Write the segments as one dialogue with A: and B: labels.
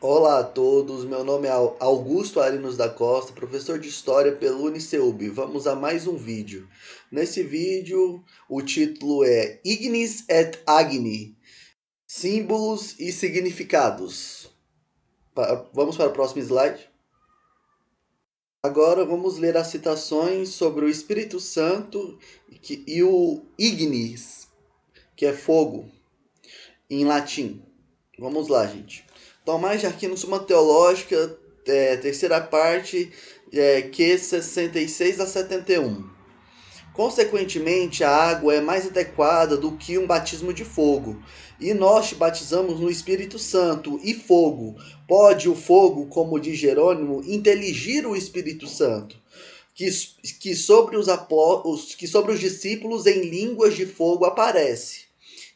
A: Olá a todos, meu nome é Augusto Arinos da Costa, professor de História pelo Uniceub. Vamos a mais um vídeo. Nesse vídeo, o título é Ignis et Agni, Símbolos e Significados. Vamos para o próximo slide. Agora vamos ler as citações sobre o Espírito Santo e o Ignis, que é fogo, em latim. Vamos lá, gente. Tomás de Aquino, Suma Teológica, terceira parte, Q 66 a 71. Consequentemente, a água é mais adequada do que um batismo de fogo. E nós te batizamos no Espírito Santo e fogo. Pode o fogo, como diz Jerônimo, inteligir o Espírito Santo, que sobre os discípulos em línguas de fogo aparece.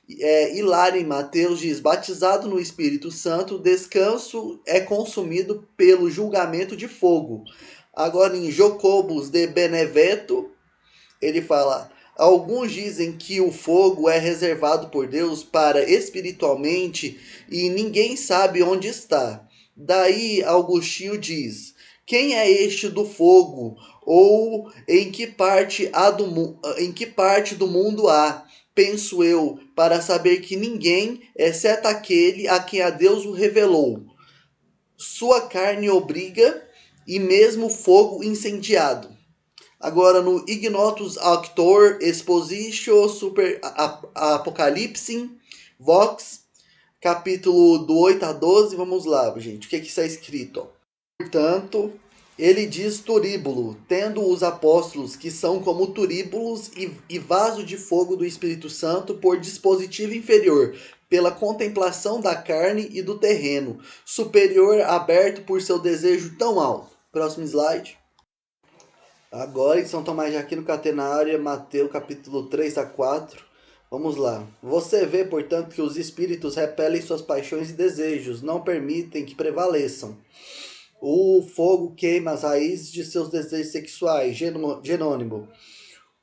A: Hilário em Mateus diz: batizado no Espírito Santo, descanso é consumido pelo julgamento de fogo. Agora em Jacobus de Beneveto, ele fala: alguns dizem que o fogo é reservado por Deus para espiritualmente e ninguém sabe onde está. Daí Agostinho diz: quem é este do fogo? Ou em que parte do mundo há? Penso eu, para saber que ninguém, exceto aquele a quem a Deus o revelou. Sua carne obriga, e mesmo fogo incendiado. Agora no Ignotus Auctor Expositio Super Apocalipse Vox, capítulo do 8 a 12, vamos lá, gente, o que está escrito? Portanto, ele diz turíbulo, tendo os apóstolos que são como turíbulos e vaso de fogo do Espírito Santo por dispositivo inferior, pela contemplação da carne e do terreno, superior aberto por seu desejo tão alto. Próximo slide. Agora em São Tomás de Aquino Catenária, Mateus capítulo 3 a 4. Vamos lá. Você vê, portanto, que os espíritos repelem suas paixões e desejos, não permitem que prevaleçam. O fogo queima as raízes de seus desejos sexuais. Jerônimo.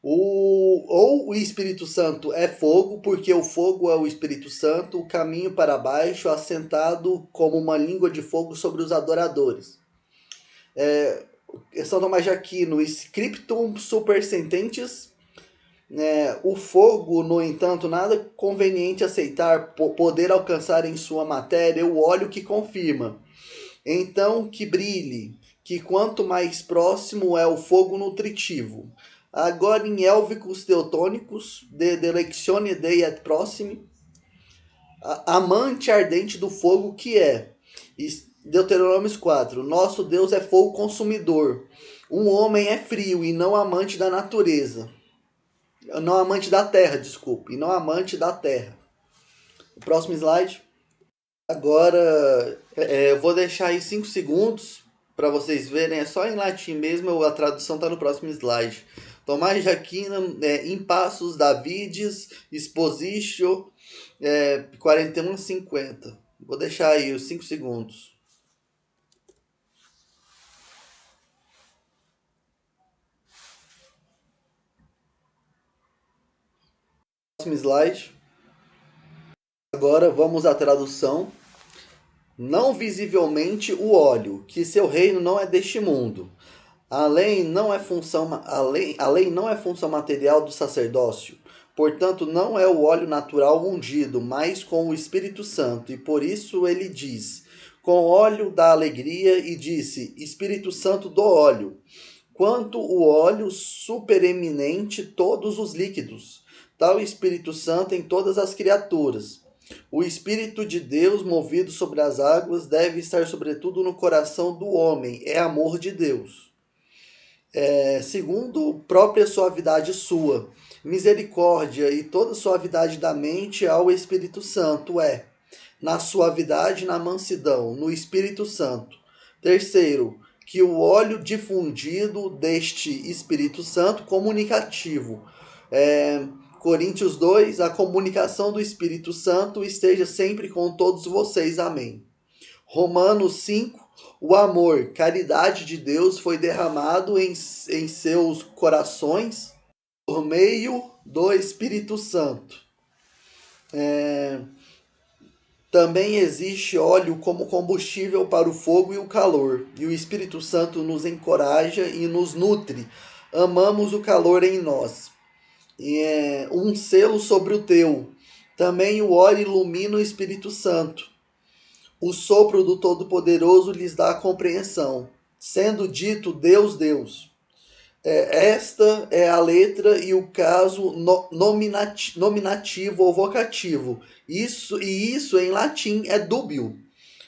A: O Espírito Santo é fogo, porque o fogo é o Espírito Santo, o caminho para baixo, assentado como uma língua de fogo sobre os adoradores. São Tomás de Aquino, Scriptum Super Sententis. O fogo, no entanto, nada conveniente aceitar, poder alcançar em sua matéria o óleo que confirma. Então que brilhe, que quanto mais próximo é o fogo nutritivo. Agora em Élvicos Teutônicos, de Delectione Dei et Proximi, amante ardente do fogo que é. Deuteronômio 4, nosso Deus é fogo consumidor. Um homem é frio e não amante da natureza. Não amante da terra, desculpe. E não amante da terra. O próximo slide. Agora, eu vou deixar aí 5 segundos para vocês verem. É só em latim mesmo, a tradução está no próximo slide. Tomás de Aquino, em Passos Davides, Expositio, 41 a 50. Vou deixar aí os 5 segundos. Próximo slide. Agora vamos à tradução. Não visivelmente o óleo, que seu reino não é deste mundo. A lei não é função material do sacerdócio. Portanto, não é o óleo natural ungido, mas com o Espírito Santo. E por isso ele diz, com óleo da alegria, e disse, Espírito Santo do óleo. Quanto o óleo supereminente todos os líquidos, tal Espírito Santo em todas as criaturas. O Espírito de Deus, movido sobre as águas, deve estar sobretudo no coração do homem, é amor de Deus. Segundo própria suavidade sua, misericórdia e toda suavidade da mente ao Espírito Santo na suavidade, na mansidão, no Espírito Santo. Terceiro, que o óleo difundido deste Espírito Santo comunicativo. Coríntios 2, a comunicação do Espírito Santo esteja sempre com todos vocês. Amém. Romanos 5, o amor, caridade de Deus foi derramado em seus corações por meio do Espírito Santo. Também existe óleo como combustível para o fogo e o calor, e o Espírito Santo nos encoraja e nos nutre. Amamos o calor em nós. Um selo sobre o teu. Também o óleo ilumina o Espírito Santo. O sopro do Todo-Poderoso lhes dá compreensão, sendo dito Deus, Deus. Esta é a letra e o caso nominativo ou vocativo. Isso em latim é dúbio,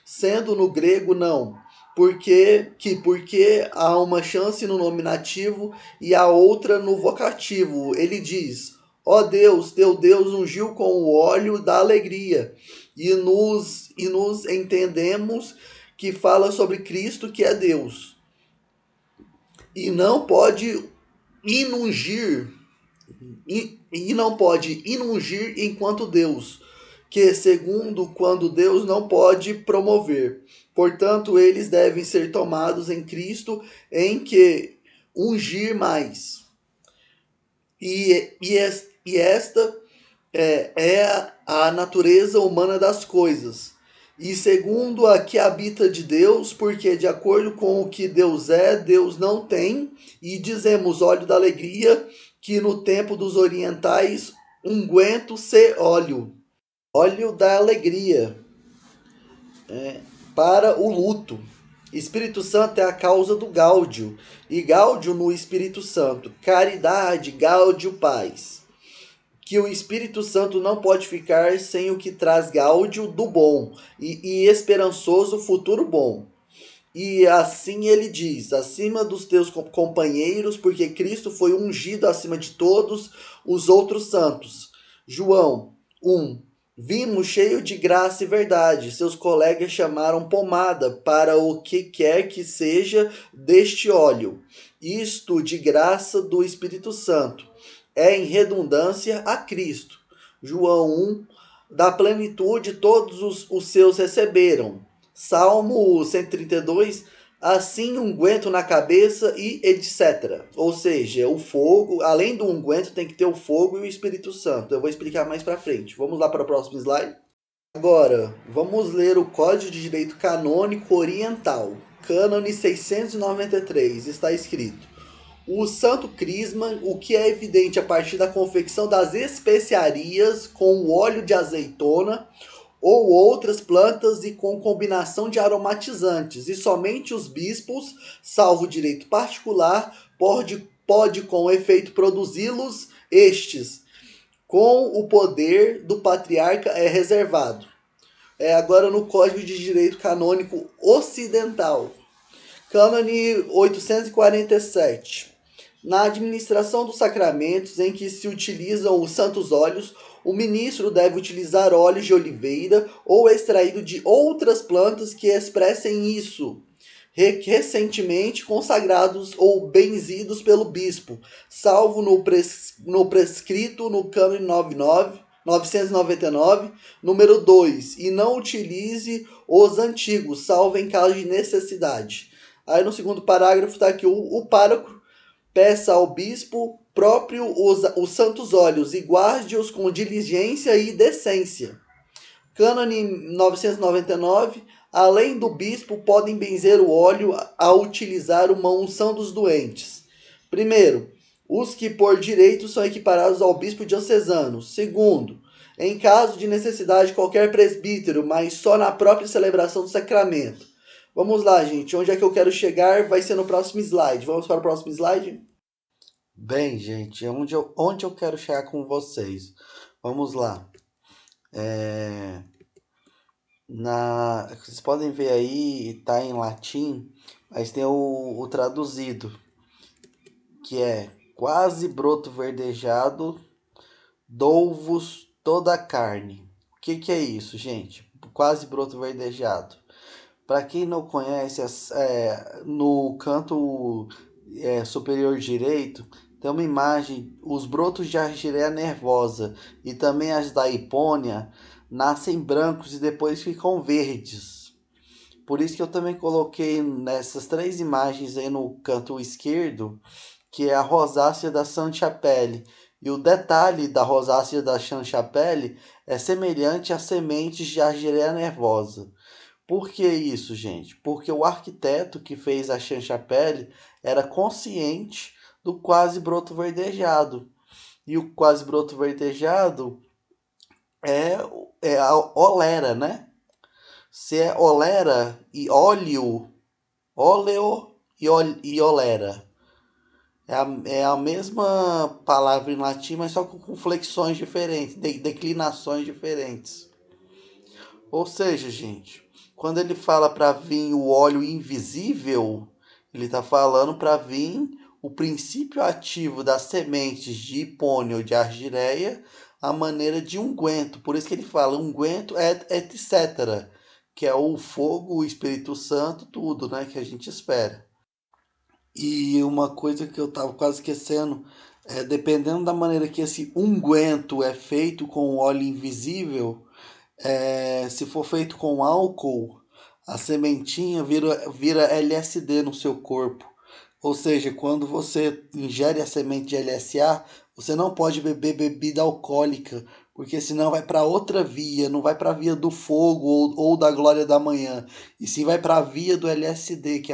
A: sendo no grego não. Porque há uma chance no nominativo e a outra no vocativo. Ele diz: ó Deus, teu Deus ungiu com o óleo da alegria. E nos entendemos que fala sobre Cristo, que é Deus. E não pode inungir, e não pode inungir enquanto Deus, que segundo quando Deus não pode promover. Portanto, eles devem ser tomados em Cristo, em que ungir mais. E esta é a natureza humana das coisas. E segundo a que habita de Deus, porque de acordo com o que Deus é, Deus não tem. E dizemos, óleo da alegria, que no tempo dos orientais, unguento se óleo. Óleo da alegria, para o luto. Espírito Santo é a causa do gáudio. E gáudio no Espírito Santo. Caridade, gáudio, paz. Que o Espírito Santo não pode ficar sem o que traz gáudio do bom e esperançoso futuro bom. E assim ele diz, acima dos teus companheiros, porque Cristo foi ungido acima de todos os outros santos. João 1. Vimos cheio de graça e verdade. Seus colegas chamaram pomada para o que quer que seja deste óleo. Isto de graça do Espírito Santo. É em redundância a Cristo. João 1. Da plenitude todos os seus receberam. Salmo 132, assim unguento na cabeça e etc. Ou seja, o fogo, além do unguento, tem que ter o fogo e o Espírito Santo. Eu vou explicar mais para frente. Vamos lá para o próximo slide. Agora, vamos ler o Código de Direito Canônico Oriental, Cânone 693. Está escrito: o santo crisma, o que é evidente a partir da confecção das especiarias com o óleo de azeitona ou outras plantas e com combinação de aromatizantes, e somente os bispos, salvo direito particular, pode com efeito produzi-los estes, com o poder do patriarca é reservado. Agora no Código de Direito Canônico Ocidental, Cânone 847. Na administração dos sacramentos em que se utilizam os santos óleos, o ministro deve utilizar óleos de oliveira ou extraído de outras plantas que expressem isso, recentemente consagrados ou benzidos pelo bispo, salvo no prescrito no cânone 999, número 2, e não utilize os antigos, salvo em caso de necessidade. Aí no segundo parágrafo está aqui o pároco peça ao bispo próprio os santos óleos e guarde-os com diligência e decência. Cânone 999, além do bispo, podem benzer o óleo a utilizar uma unção dos doentes. Primeiro, os que por direito são equiparados ao bispo diocesano. Segundo, em caso de necessidade, qualquer presbítero, mas só na própria celebração do sacramento. Vamos lá, gente. Onde é que eu quero chegar vai ser no próximo slide. Vamos para o próximo slide? Bem, gente, onde eu quero chegar com vocês? Vamos lá. Vocês podem ver aí, está em latim, mas tem o traduzido, que é quase broto verdejado, dou-vos toda a carne. O que é isso, gente? Quase broto verdejado. Para quem não conhece, no canto superior direito tem uma imagem, os brotos de argyreia nervosa e também as da hipônia nascem brancos e depois ficam verdes. Por isso que eu também coloquei nessas três imagens aí no canto esquerdo, que é a rosácea da Sainte-Chapelle E o detalhe da rosácea da Chanchapelle é semelhante às sementes de argyreia nervosa. Por que isso, gente? Porque o arquiteto que fez a Chanchapelle era consciente do quase broto verdejado. E o quase broto verdejado é, é a olera, né? Se é olera e óleo, óleo e olera. É a mesma palavra em latim, mas só com flexões diferentes, declinações diferentes. Ou seja, gente, quando ele fala para vir o óleo invisível, ele está falando para vir o princípio ativo das sementes de hipônio ou de argyreia a maneira de unguento. Por isso que ele fala unguento etc. Que é o fogo, o Espírito Santo, tudo, né? Que a gente espera. E uma coisa que eu estava quase esquecendo é, dependendo da maneira que esse unguento é feito com óleo invisível, se for feito com álcool, a sementinha vira LSD no seu corpo. Ou seja, quando você ingere a semente de LSA, você não pode beber bebida alcoólica, porque senão vai para outra via, não vai para a via do fogo ou da glória da manhã, e sim vai para a via do LSD, que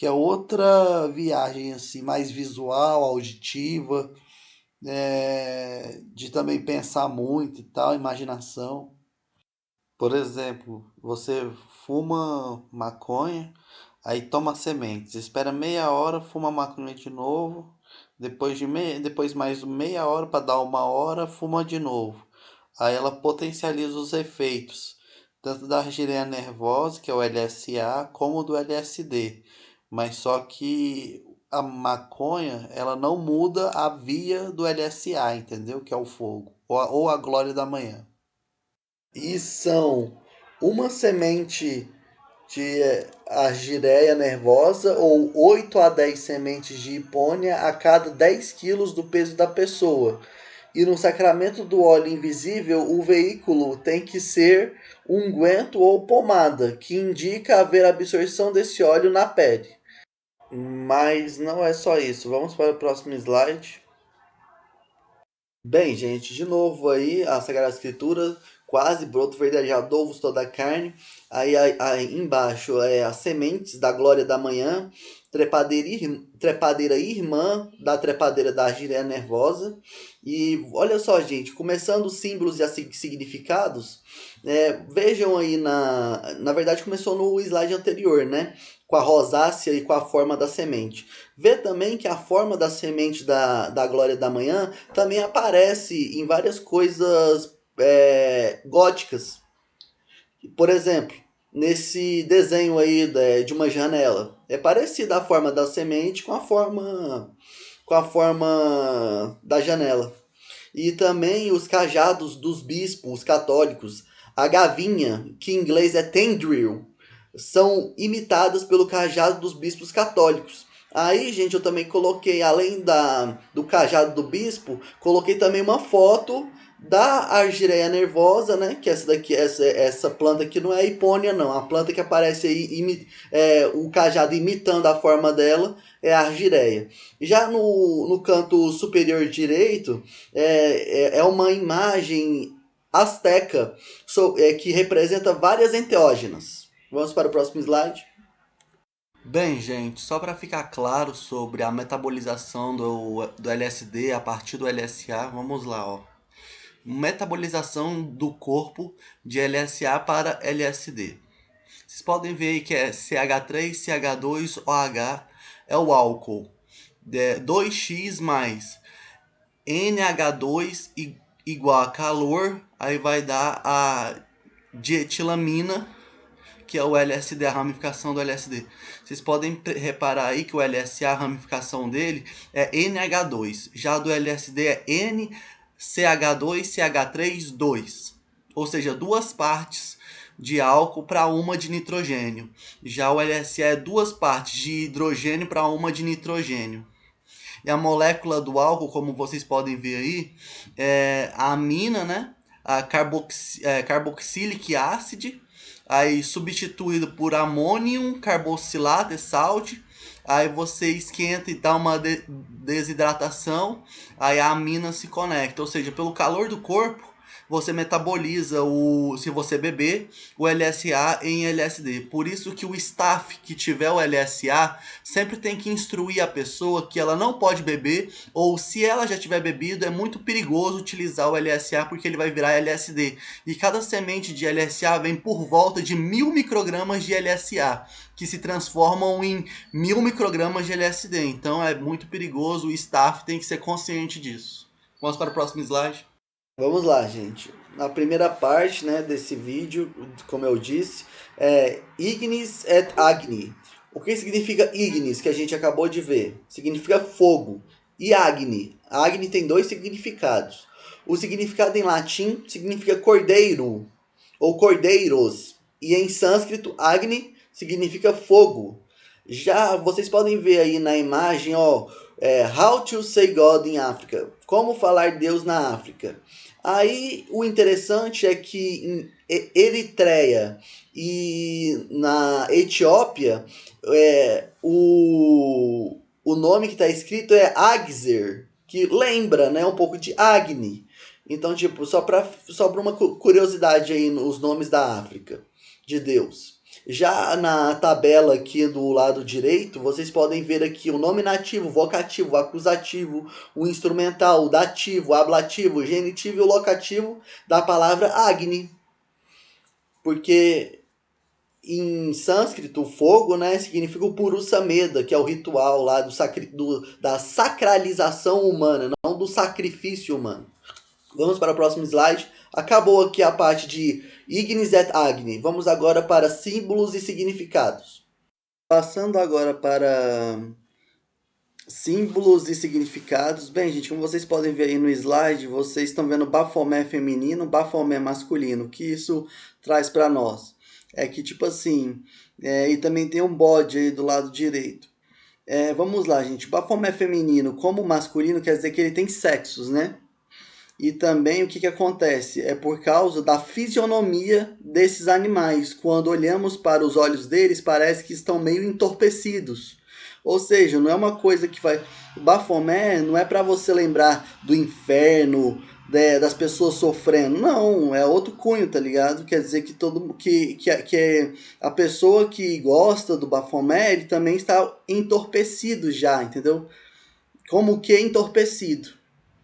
A: é outra viagem assim, mais visual, auditiva, de também pensar muito e tal, imaginação. Por exemplo, você fuma maconha, aí toma sementes, espera meia hora, fuma maconha de novo, depois mais meia hora para dar uma hora, fuma de novo. Aí ela potencializa os efeitos, tanto da argyreia nervosa, que é o LSA, como do LSD. Mas só que a maconha, ela não muda a via do LSA, entendeu? Que é o fogo, ou a glória da manhã. E são uma semente de argyreia nervosa ou 8 a 10 sementes de hipônia a cada 10 quilos do peso da pessoa. E no sacramento do óleo invisível, o veículo tem que ser unguento ou pomada, que indica haver absorção desse óleo na pele. Mas não é só isso. Vamos para o próximo slide. Bem, gente, de novo aí a Sagrada Escritura, quase broto verdejado, ovos toda a carne. Aí embaixo é as sementes da glória da manhã, trepadeira irmã da trepadeira da argyreia nervosa. E olha só, gente, começando os símbolos e significados, vejam aí na verdade começou no slide anterior, né? Com a rosácea e com a forma da semente. Vê também que a forma da semente da glória da manhã também aparece em várias coisas góticas. Por exemplo, nesse desenho aí de uma janela. É parecida a forma da semente com a forma da janela. E também os cajados dos bispos católicos. A gavinha, que em inglês é tendril, são imitadas pelo cajado dos bispos católicos. Aí, gente, eu também coloquei, além do cajado do bispo, coloquei também uma foto da argyreia nervosa, né? Que essa daqui, essa planta aqui não é hipônia, não. A planta que aparece aí, o cajado imitando a forma dela, é a argyreia. Já no canto superior direito, é uma imagem asteca que representa várias enteógenas. Vamos para o próximo slide. Bem, gente, só para ficar claro sobre a metabolização do LSD a partir do LSA, vamos lá, ó. Metabolização do corpo de LSA para LSD. Vocês podem ver aí que é CH3, CH2, OH é o álcool. 2x mais NH2 igual a calor, aí vai dar a dietilamina, que é o LSD, a ramificação do LSD. Vocês podem reparar aí que o LSA, a ramificação dele é NH2. Já do LSD é NCH2CH3 ou seja, duas partes de álcool para uma de nitrogênio. Já o LSA é duas partes de hidrogênio para uma de nitrogênio. E a molécula do álcool, como vocês podem ver aí, é a amina, né? A carboxylic acid, aí substituído por ammonium carboxylate salt, aí você esquenta e dá uma desidratação, aí a amina se conecta, ou seja, pelo calor do corpo, você metaboliza, se você beber, o LSA em LSD. Por isso que o staff que tiver o LSA sempre tem que instruir a pessoa que ela não pode beber, ou se ela já tiver bebido, é muito perigoso utilizar o LSA porque ele vai virar LSD. E cada semente de LSA vem por volta de 1000 microgramas de LSA, que se transformam em 1000 microgramas de LSD. Então é muito perigoso, o staff tem que ser consciente disso. Vamos para o próximo slide. Vamos lá, gente. Na primeira parte, né, desse vídeo, como eu disse, é Ignis et Agni. O que significa Ignis, que a gente acabou de ver? Significa fogo. E Agni. Agni tem dois significados. O significado em latim significa cordeiro, ou cordeiros. E em sânscrito, Agni significa fogo. Já vocês podem ver aí na imagem, ó, How to say God in Africa. Como falar Deus na África. Aí o interessante é que em Eritreia e na Etiópia, o nome que está escrito é Agzer, que lembra, né, um pouco de Agni. Então, tipo, só para uma curiosidade aí nos nomes da África, de Deus. Já na tabela aqui do lado direito, vocês podem ver aqui o nome nativo, vocativo, acusativo, o instrumental, o dativo, o ablativo, o genitivo e o locativo da palavra Agni. Porque em sânscrito, o fogo, né, significa o Purusameda, que é o ritual lá da sacralização humana, não do sacrifício humano. Vamos para o próximo slide. Acabou aqui a parte de Ignis et Agni. Vamos agora para símbolos e significados. Passando agora para símbolos e significados. Bem, gente, como vocês podem ver aí no slide, vocês estão vendo Bafomé feminino, Bafomé masculino. O que isso traz para nós? É que, tipo assim, e também tem um bode aí do lado direito. Vamos lá, gente. Bafomé feminino como masculino quer dizer que ele tem sexos, né? E também o que acontece? É por causa da fisionomia desses animais. Quando olhamos para os olhos deles, parece que estão meio entorpecidos. Ou seja, não é uma coisa que vai... O Bafomé não é para você lembrar do inferno, das pessoas sofrendo. Não, é outro cunho, tá ligado? Quer dizer que a pessoa que gosta do Bafomé, ele também está entorpecido já, entendeu? Como que é entorpecido?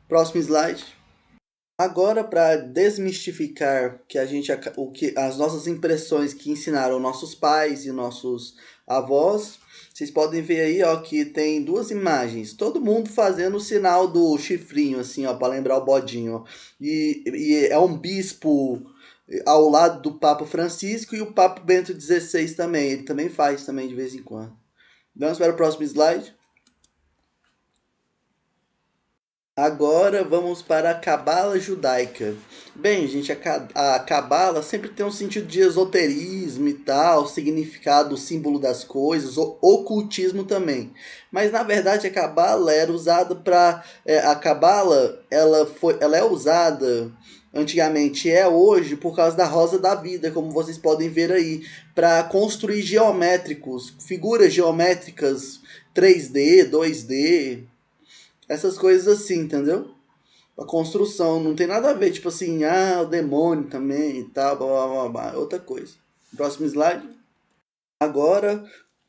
A: Próximo slide. Agora, para desmistificar as nossas impressões que ensinaram nossos pais e nossos avós, vocês podem ver aí, ó, que tem duas imagens. Todo mundo fazendo o sinal do chifrinho, assim, ó, para lembrar o bodinho. Ó. E é um bispo ao lado do Papa Francisco e o Papa Bento XVI também. Ele também faz também de vez em quando. Vamos para o próximo slide. Agora vamos para a cabala judaica. Bem, gente, a cabala sempre tem um sentido de esoterismo e tal, significado, símbolo das coisas, ocultismo também. Mas na verdade a cabala era usada para a cabala, ela é usada antigamente, é hoje por causa da rosa da vida, como vocês podem ver aí, para construir geométricos, figuras geométricas 3D, 2D, essas coisas assim, entendeu? A construção não tem nada a ver, tipo assim, o demônio também e tal, blá, blá, blá, blá, outra coisa. Próximo slide. Agora,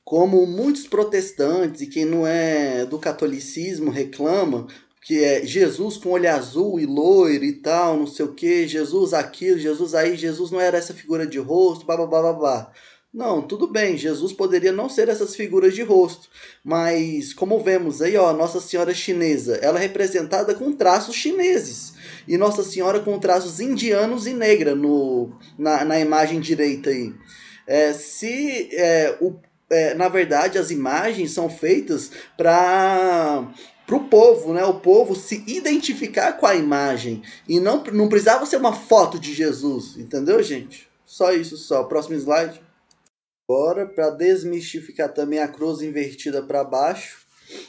A: como muitos protestantes e quem não é do catolicismo reclama, que é Jesus com olho azul e loiro e tal, não sei o que, Jesus aquilo, Jesus aí, Jesus não era essa figura de rosto, blá blá blá blá blá. Não, tudo bem, Jesus poderia não ser essas figuras de rosto, mas como vemos aí, ó, Nossa Senhora chinesa, ela é representada com traços chineses, e Nossa Senhora com traços indianos e negra na imagem direita aí. Na verdade, as imagens são feitas para o povo, né? O povo se identificar com a imagem. E não precisava ser uma foto de Jesus, entendeu, gente? Só isso, só. Próximo slide. Agora, para desmistificar também a cruz invertida para baixo.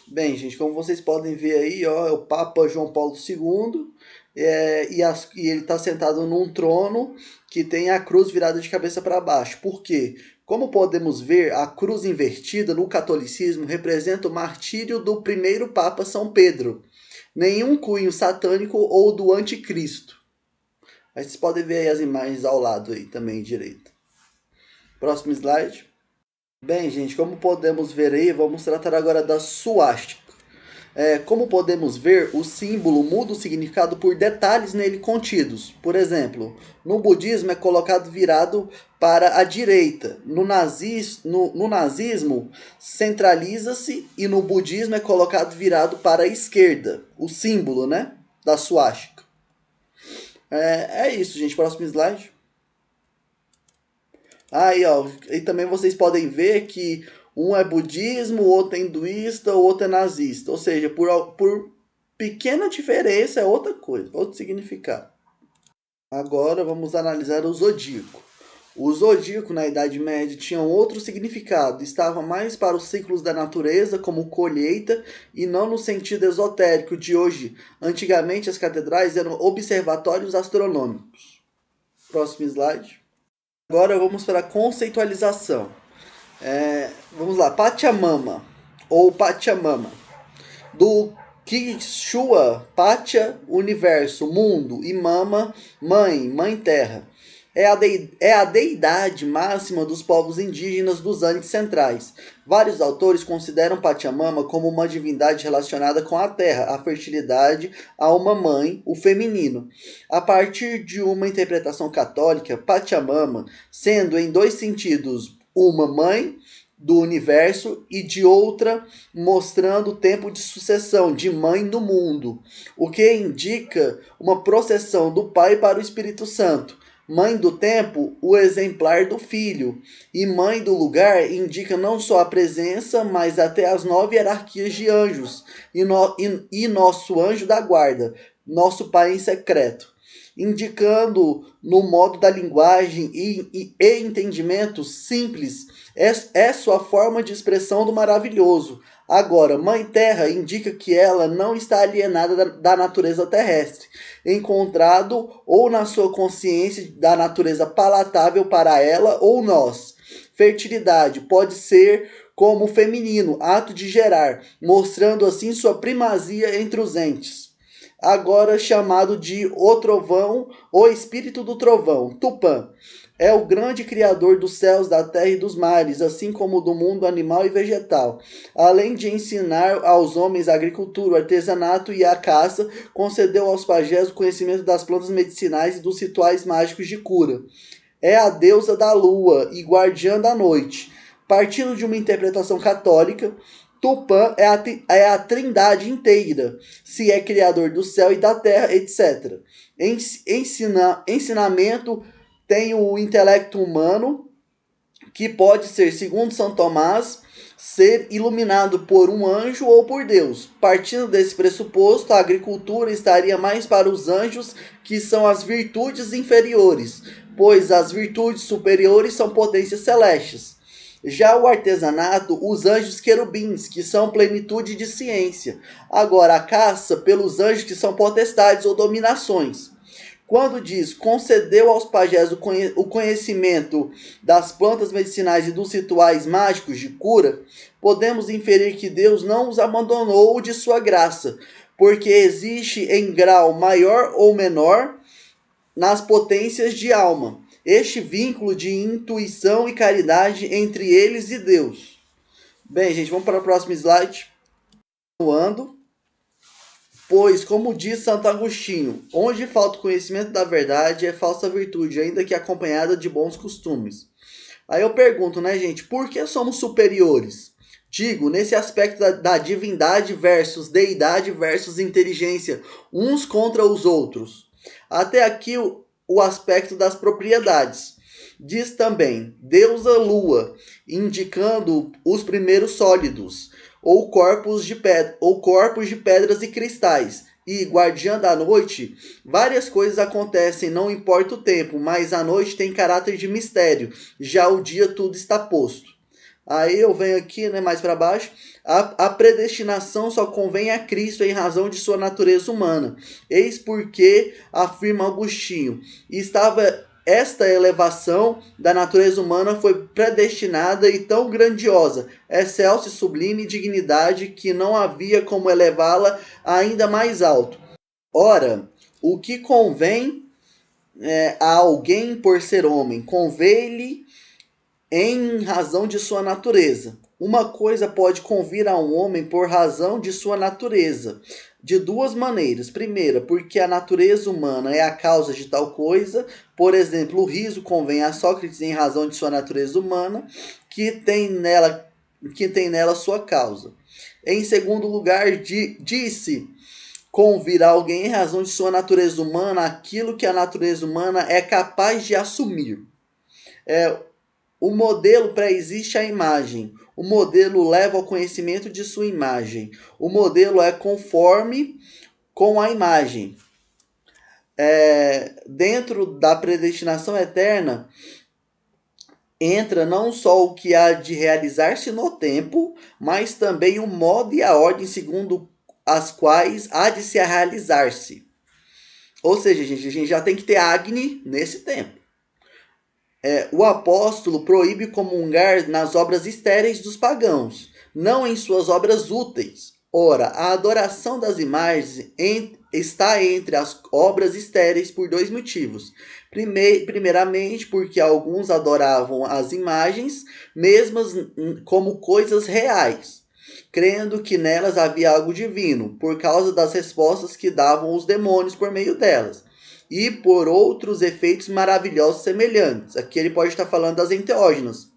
A: Bem, gente, como vocês podem ver aí, ó, é o Papa João Paulo II, e ele está sentado num trono que tem a cruz virada de cabeça para baixo. Por quê? Como podemos ver, a cruz invertida no catolicismo representa o martírio do primeiro Papa São Pedro. Nenhum cunho satânico ou do anticristo. Aí vocês podem ver aí as imagens ao lado aí também, direito. Próximo slide. Bem, gente, como podemos ver aí, vamos tratar agora da suástica. Como podemos ver, o símbolo muda o significado por detalhes nele contidos. Por exemplo, no budismo é colocado virado para a direita. No nazismo, centraliza-se e no budismo é colocado virado para a esquerda. O símbolo, né, da suástica. É isso, gente. Próximo slide. Aí, ó, e também vocês podem ver que um é budismo, o outro é hinduísta, o outro é nazista. Ou seja, por pequena diferença é outra coisa, outro significado. Agora vamos analisar o zodíaco. O zodíaco na Idade Média tinha outro significado, estava mais para os ciclos da natureza, como colheita, e não no sentido esotérico de hoje. Antigamente as catedrais eram observatórios astronômicos. Próximo slide. Agora vamos para a conceitualização. Vamos lá, Pachamama, ou Pachamama. Do Quechua, Pacha, universo, mundo, e Mama, mãe terra. É a deidade máxima dos povos indígenas dos Andes Centrais. Vários autores consideram Pachamama como uma divindade relacionada com a terra, a fertilidade, a uma mãe, o feminino. A partir de uma interpretação católica, Pachamama, sendo em dois sentidos uma mãe do universo e de outra mostrando o tempo de sucessão de mãe do mundo, o que indica uma processão do Pai para o Espírito Santo. Mãe do tempo, o exemplar do filho, e mãe do lugar indica não só a presença, mas até as 9 hierarquias de anjos, e nosso anjo da guarda, nosso Pai em secreto, indicando no modo da linguagem e entendimento simples é sua forma de expressão do maravilhoso. Agora, Mãe Terra indica que ela não está alienada da natureza terrestre, encontrado ou na sua consciência da natureza palatável para ela ou nós. Fertilidade pode ser como feminino, ato de gerar, mostrando assim sua primazia entre os entes. Agora chamado de O Trovão, o Espírito do Trovão, Tupã. É o grande criador dos céus, da terra e dos mares, assim como do mundo animal e vegetal. Além de ensinar aos homens a agricultura, o artesanato e a caça, concedeu aos pajés o conhecimento das plantas medicinais e dos rituais mágicos de cura. É a deusa da lua e guardiã da noite. Partindo de uma interpretação católica, Tupã é a trindade inteira, se é criador do céu e da terra, etc. Ensinamento tem o intelecto humano, que pode ser, segundo São Tomás, ser iluminado por um anjo ou por Deus. Partindo desse pressuposto, a agricultura estaria mais para os anjos, que são as virtudes inferiores, pois as virtudes superiores são potências celestes. Já o artesanato, os anjos querubins, que são plenitude de ciência. Agora, a caça pelos anjos, que são potestades ou dominações. Quando diz concedeu aos pajés o conhecimento das plantas medicinais e dos rituais mágicos de cura, podemos inferir que Deus não os abandonou de sua graça, porque existe em grau maior ou menor nas potências de alma este vínculo de intuição e caridade entre eles e Deus. Bem, gente, vamos para o próximo slide. Continuando. Pois, como diz Santo Agostinho, onde falta o conhecimento da verdade é falsa virtude, ainda que acompanhada de bons costumes. Aí eu pergunto, né, gente, por que somos superiores? Digo, nesse aspecto da divindade versus deidade versus inteligência, uns contra os outros. Até aqui o aspecto das propriedades. Diz também, deusa lua, indicando os primeiros sólidos, ou corpos de pedras e cristais. E guardiã da noite, várias coisas acontecem, não importa o tempo, mas a noite tem caráter de mistério, já o dia tudo está posto. Aí eu venho aqui, né, mais para baixo. A predestinação só convém a Cristo em razão de sua natureza humana. Eis porque, afirma Agostinho, estava esta elevação da natureza humana foi predestinada e tão grandiosa, excelsa e sublime dignidade que não havia como elevá-la ainda mais alto. Ora, o que convém a alguém por ser homem, convém-lhe em razão de sua natureza. Uma coisa pode convir a um homem por razão de sua natureza, de duas maneiras. Primeira, porque a natureza humana é a causa de tal coisa. Por exemplo, o riso convém a Sócrates em razão de sua natureza humana, que tem nela sua causa. Em segundo lugar, disse convir a alguém em razão de sua natureza humana aquilo que a natureza humana é capaz de assumir. O modelo pré-existe à imagem. O modelo leva ao conhecimento de sua imagem. O modelo é conforme com a imagem. Dentro da predestinação eterna, entra não só o que há de realizar-se no tempo, mas também o modo e a ordem segundo as quais há de se realizar-se. Ou seja, gente, a gente já tem que ter Agni nesse tempo. O apóstolo proíbe comungar nas obras estéreis dos pagãos, não em suas obras úteis. Ora, a adoração das imagens está entre as obras estéreis por dois motivos. Primeiramente, porque alguns adoravam as imagens mesmas como coisas reais, crendo que nelas havia algo divino, por causa das respostas que davam os demônios por meio delas, e por outros efeitos maravilhosos semelhantes. Aqui ele pode estar falando das enteógenas.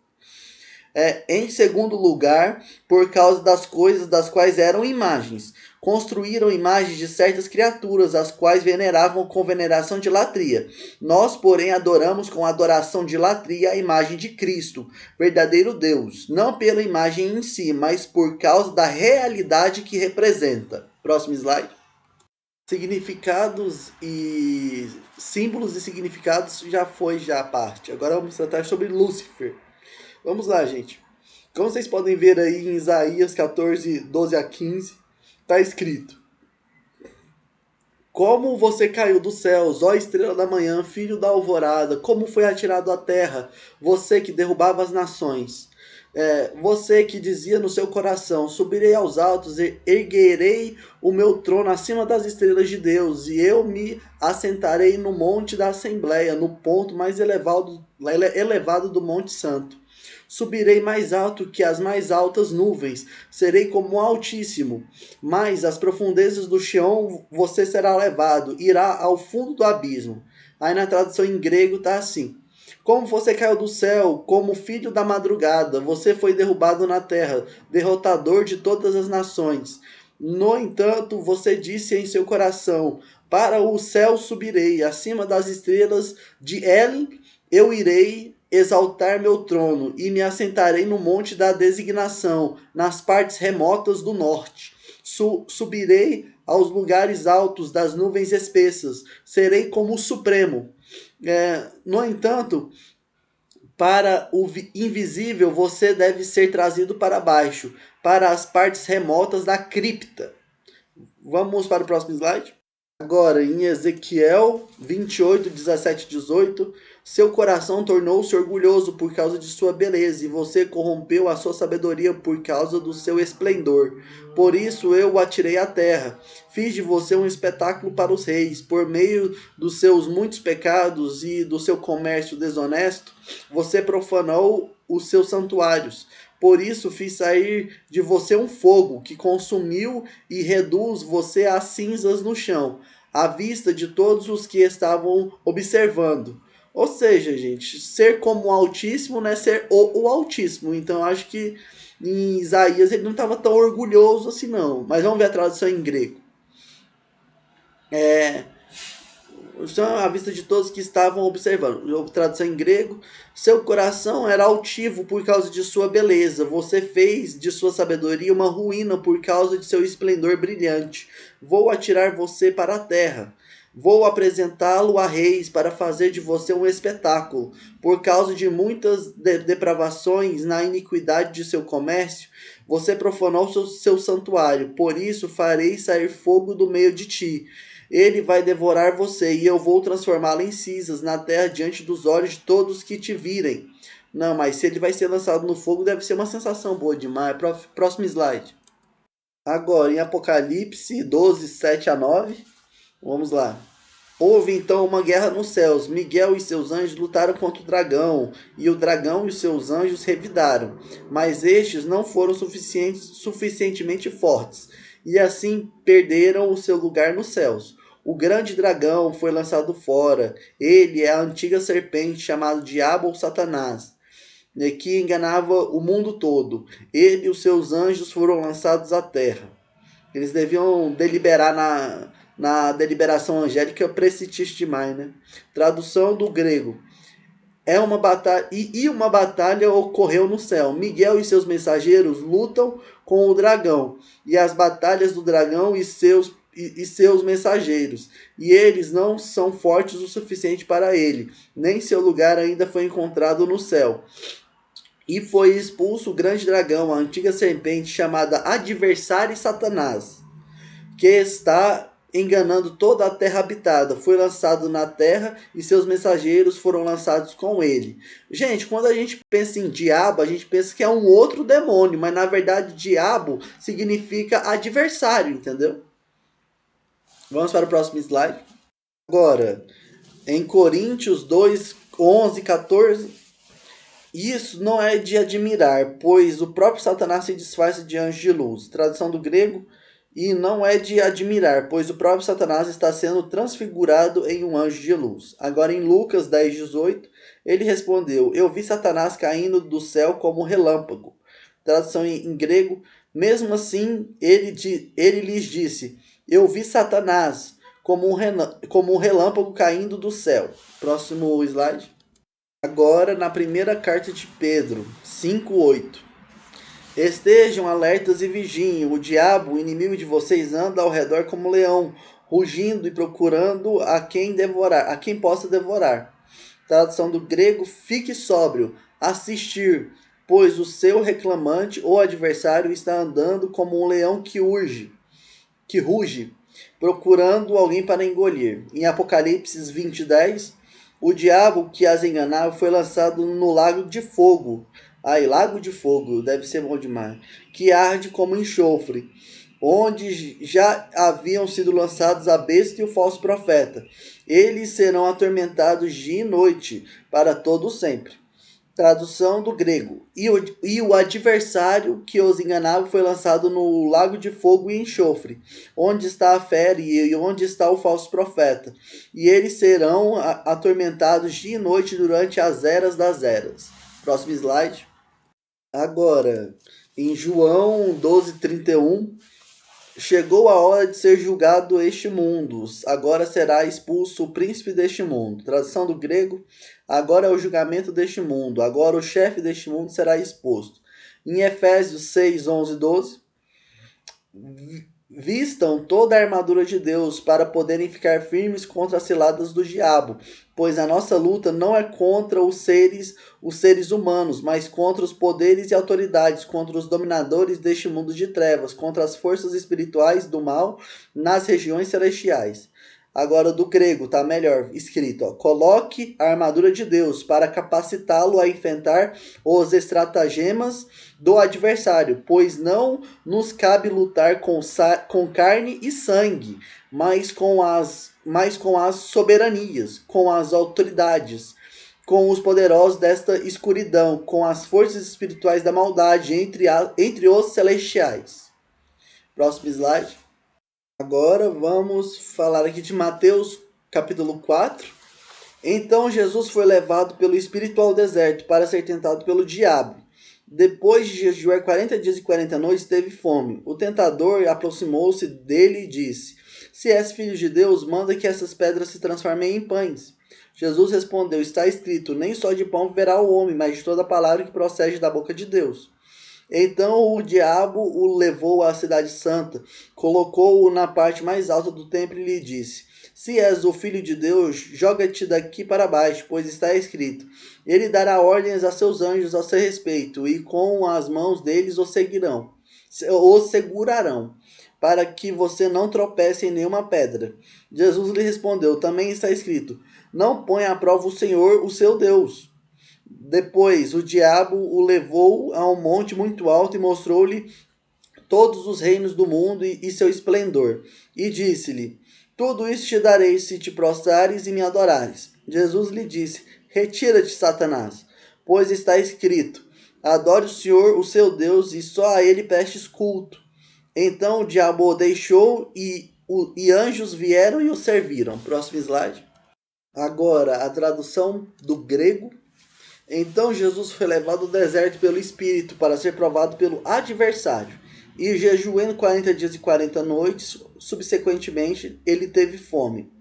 A: Em segundo lugar, por causa das coisas das quais eram imagens. Construíram imagens de certas criaturas, as quais veneravam com veneração de latria. Nós, porém, adoramos com adoração de latria a imagem de Cristo, verdadeiro Deus, não pela imagem em si, mas por causa da realidade que representa. Próximo slide. Significados e símbolos e significados já a parte. Agora vamos tratar sobre Lúcifer. Vamos lá, gente. Como vocês podem ver aí em Isaías 14, 12 a 15, está escrito: Como você caiu dos céus, ó estrela da manhã, filho da alvorada, como foi atirado à terra, você que derrubava as nações. Você que dizia no seu coração: subirei aos altos, erguerei o meu trono acima das estrelas de Deus, e eu me assentarei no monte da Assembleia, no ponto mais elevado do Monte Santo. Subirei mais alto que as mais altas nuvens, serei como o Altíssimo, mas às profundezas do chão você será levado, irá ao fundo do abismo. Aí na tradução em grego está assim: como você caiu do céu, como filho da madrugada, você foi derrubado na terra, derrotador de todas as nações. No entanto, você disse em seu coração: para o céu subirei, acima das estrelas de Elem eu irei exaltar meu trono e me assentarei no monte da designação, nas partes remotas do norte. Subirei aos lugares altos das nuvens espessas, serei como o Supremo. No entanto, para o invisível você deve ser trazido para baixo, para as partes remotas da cripta. Vamos para o próximo slide? Agora, em Ezequiel 28, 17 e 18, seu coração tornou-se orgulhoso por causa de sua beleza, e você corrompeu a sua sabedoria por causa do seu esplendor. Por isso eu o atirei à terra. Fiz de você um espetáculo para os reis. Por meio dos seus muitos pecados e do seu comércio desonesto, você profanou os seus santuários. Por isso fiz sair de você um fogo que consumiu e reduz você a cinzas no chão, à vista de todos os que estavam observando. Ou seja, gente, ser como o Altíssimo não é ser o Altíssimo. Então eu acho que em Isaías ele não estava tão orgulhoso assim não. Mas vamos ver a tradução em grego. À vista de todos que estavam observando. Tradução em grego: seu coração era altivo por causa de sua beleza. Você fez de sua sabedoria uma ruína por causa de seu esplendor brilhante. Vou atirar você para a terra. Vou apresentá-lo a reis para fazer de você um espetáculo. Por causa de muitas depravações na iniquidade de seu comércio, você profanou seu santuário. Por isso farei sair fogo do meio de ti. Ele vai devorar você, e eu vou transformá-lo em cinzas na terra diante dos olhos de todos que te virem. Não, mas se ele vai ser lançado no fogo, deve ser uma sensação boa demais. Próximo slide. Agora, em Apocalipse 12, 7 a 9. Vamos lá. Houve então uma guerra nos céus. Miguel e seus anjos lutaram contra o dragão, e o dragão e os seus anjos revidaram. Mas estes não foram suficientemente fortes, e assim perderam o seu lugar nos céus. O grande dragão foi lançado fora. Ele é a antiga serpente chamada Diabo ou Satanás, que enganava o mundo todo. Ele e os seus anjos foram lançados à terra. Eles deviam deliberar na deliberação angélica precitista demais, né? Tradução do grego. É uma batalha e uma batalha ocorreu no céu. Miguel e seus mensageiros lutam com o dragão, e as batalhas do dragão e seus mensageiros, e eles não são fortes o suficiente para ele, nem seu lugar ainda foi encontrado no céu. E foi expulso o grande dragão, a antiga serpente chamada Adversário e Satanás, que está enganando toda a terra habitada. Foi lançado na terra e seus mensageiros foram lançados com ele. Gente, quando a gente pensa em diabo, a gente pensa que é um outro demônio, mas na verdade diabo significa adversário, entendeu? Vamos para o próximo slide. Agora, em Coríntios 2, 11, 14... Isso não é de admirar, pois o próprio Satanás se disfarça de anjo de luz. Tradução do grego. E não é de admirar, pois o próprio Satanás está sendo transfigurado em um anjo de luz. Agora em Lucas 10:18, ele respondeu: Eu vi Satanás caindo do céu como um relâmpago. Tradução em grego. Mesmo assim, ele lhes disse: Eu vi Satanás como um relâmpago caindo do céu. Próximo slide. Agora na primeira carta de Pedro 5:8. Estejam alertas e vigiem. O diabo, o inimigo de vocês, anda ao redor como leão, rugindo e procurando a quem devorar, a quem possa devorar. Tradução do grego: fique sóbrio, assistir, pois o seu reclamante ou adversário está andando como um leão que ruge, procurando alguém para engolir. Em Apocalipse 20:10, o diabo que as enganava foi lançado no lago de fogo. Ai, lago de fogo, deve ser bom demais. Que arde como enxofre, onde já haviam sido lançados a besta e o falso profeta. Eles serão atormentados dia e noite, para todo sempre. Tradução do grego. E o adversário que os enganava foi lançado no lago de fogo e enxofre, onde está a fera e onde está o falso profeta. E eles serão atormentados dia e noite durante as eras das eras. Próximo slide. Agora, em João 12:31, chegou a hora de ser julgado este mundo. Agora será expulso o príncipe deste mundo. Tradução do grego. Agora é o julgamento deste mundo. Agora o chefe deste mundo será exposto. Em Efésios 6, 11, 12. Vistam toda a armadura de Deus para poderem ficar firmes contra as ciladas do diabo, pois a nossa luta não é contra os seres humanos, mas contra os poderes e autoridades, contra os dominadores deste mundo de trevas, contra as forças espirituais do mal nas regiões celestiais. Agora do grego tá melhor escrito, ó. Coloque a armadura de Deus para capacitá-lo a enfrentar os estratagemas do adversário, pois não nos cabe lutar com carne e sangue, mas com as soberanias, com as autoridades, com os poderosos desta escuridão, com as forças espirituais da maldade entre os celestiais. Próximo slide. Agora vamos falar aqui de Mateus capítulo 4. Então Jesus foi levado pelo Espírito ao deserto para ser tentado pelo diabo. Depois de jejuar 40 dias e 40 noites, teve fome. O tentador aproximou-se dele e disse: Se és filho de Deus, manda que essas pedras se transformem em pães. Jesus respondeu: Está escrito, nem só de pão viverá o homem, mas de toda palavra que procede da boca de Deus. Então o diabo o levou à cidade santa, colocou-o na parte mais alta do templo e lhe disse: Se és o filho de Deus, joga-te daqui para baixo, pois está escrito: Ele dará ordens a seus anjos a seu respeito, e com as mãos deles o segurarão, para que você não tropece em nenhuma pedra. Jesus lhe respondeu: Também está escrito: Não ponha à prova o Senhor, o seu Deus. Depois o diabo o levou a um monte muito alto e mostrou-lhe todos os reinos do mundo e seu esplendor. E disse-lhe: Tudo isso te darei se te prostrares e me adorares. Jesus lhe disse: Retira-te, Satanás, pois está escrito: Adore o Senhor, o seu Deus, e só a ele prestes culto. Então o diabo o deixou e anjos vieram e o serviram. Próximo slide. Agora, a tradução do grego. Então Jesus foi levado ao deserto pelo Espírito para ser provado pelo adversário. E jejuando 40 dias e 40 noites, subsequentemente ele teve fome.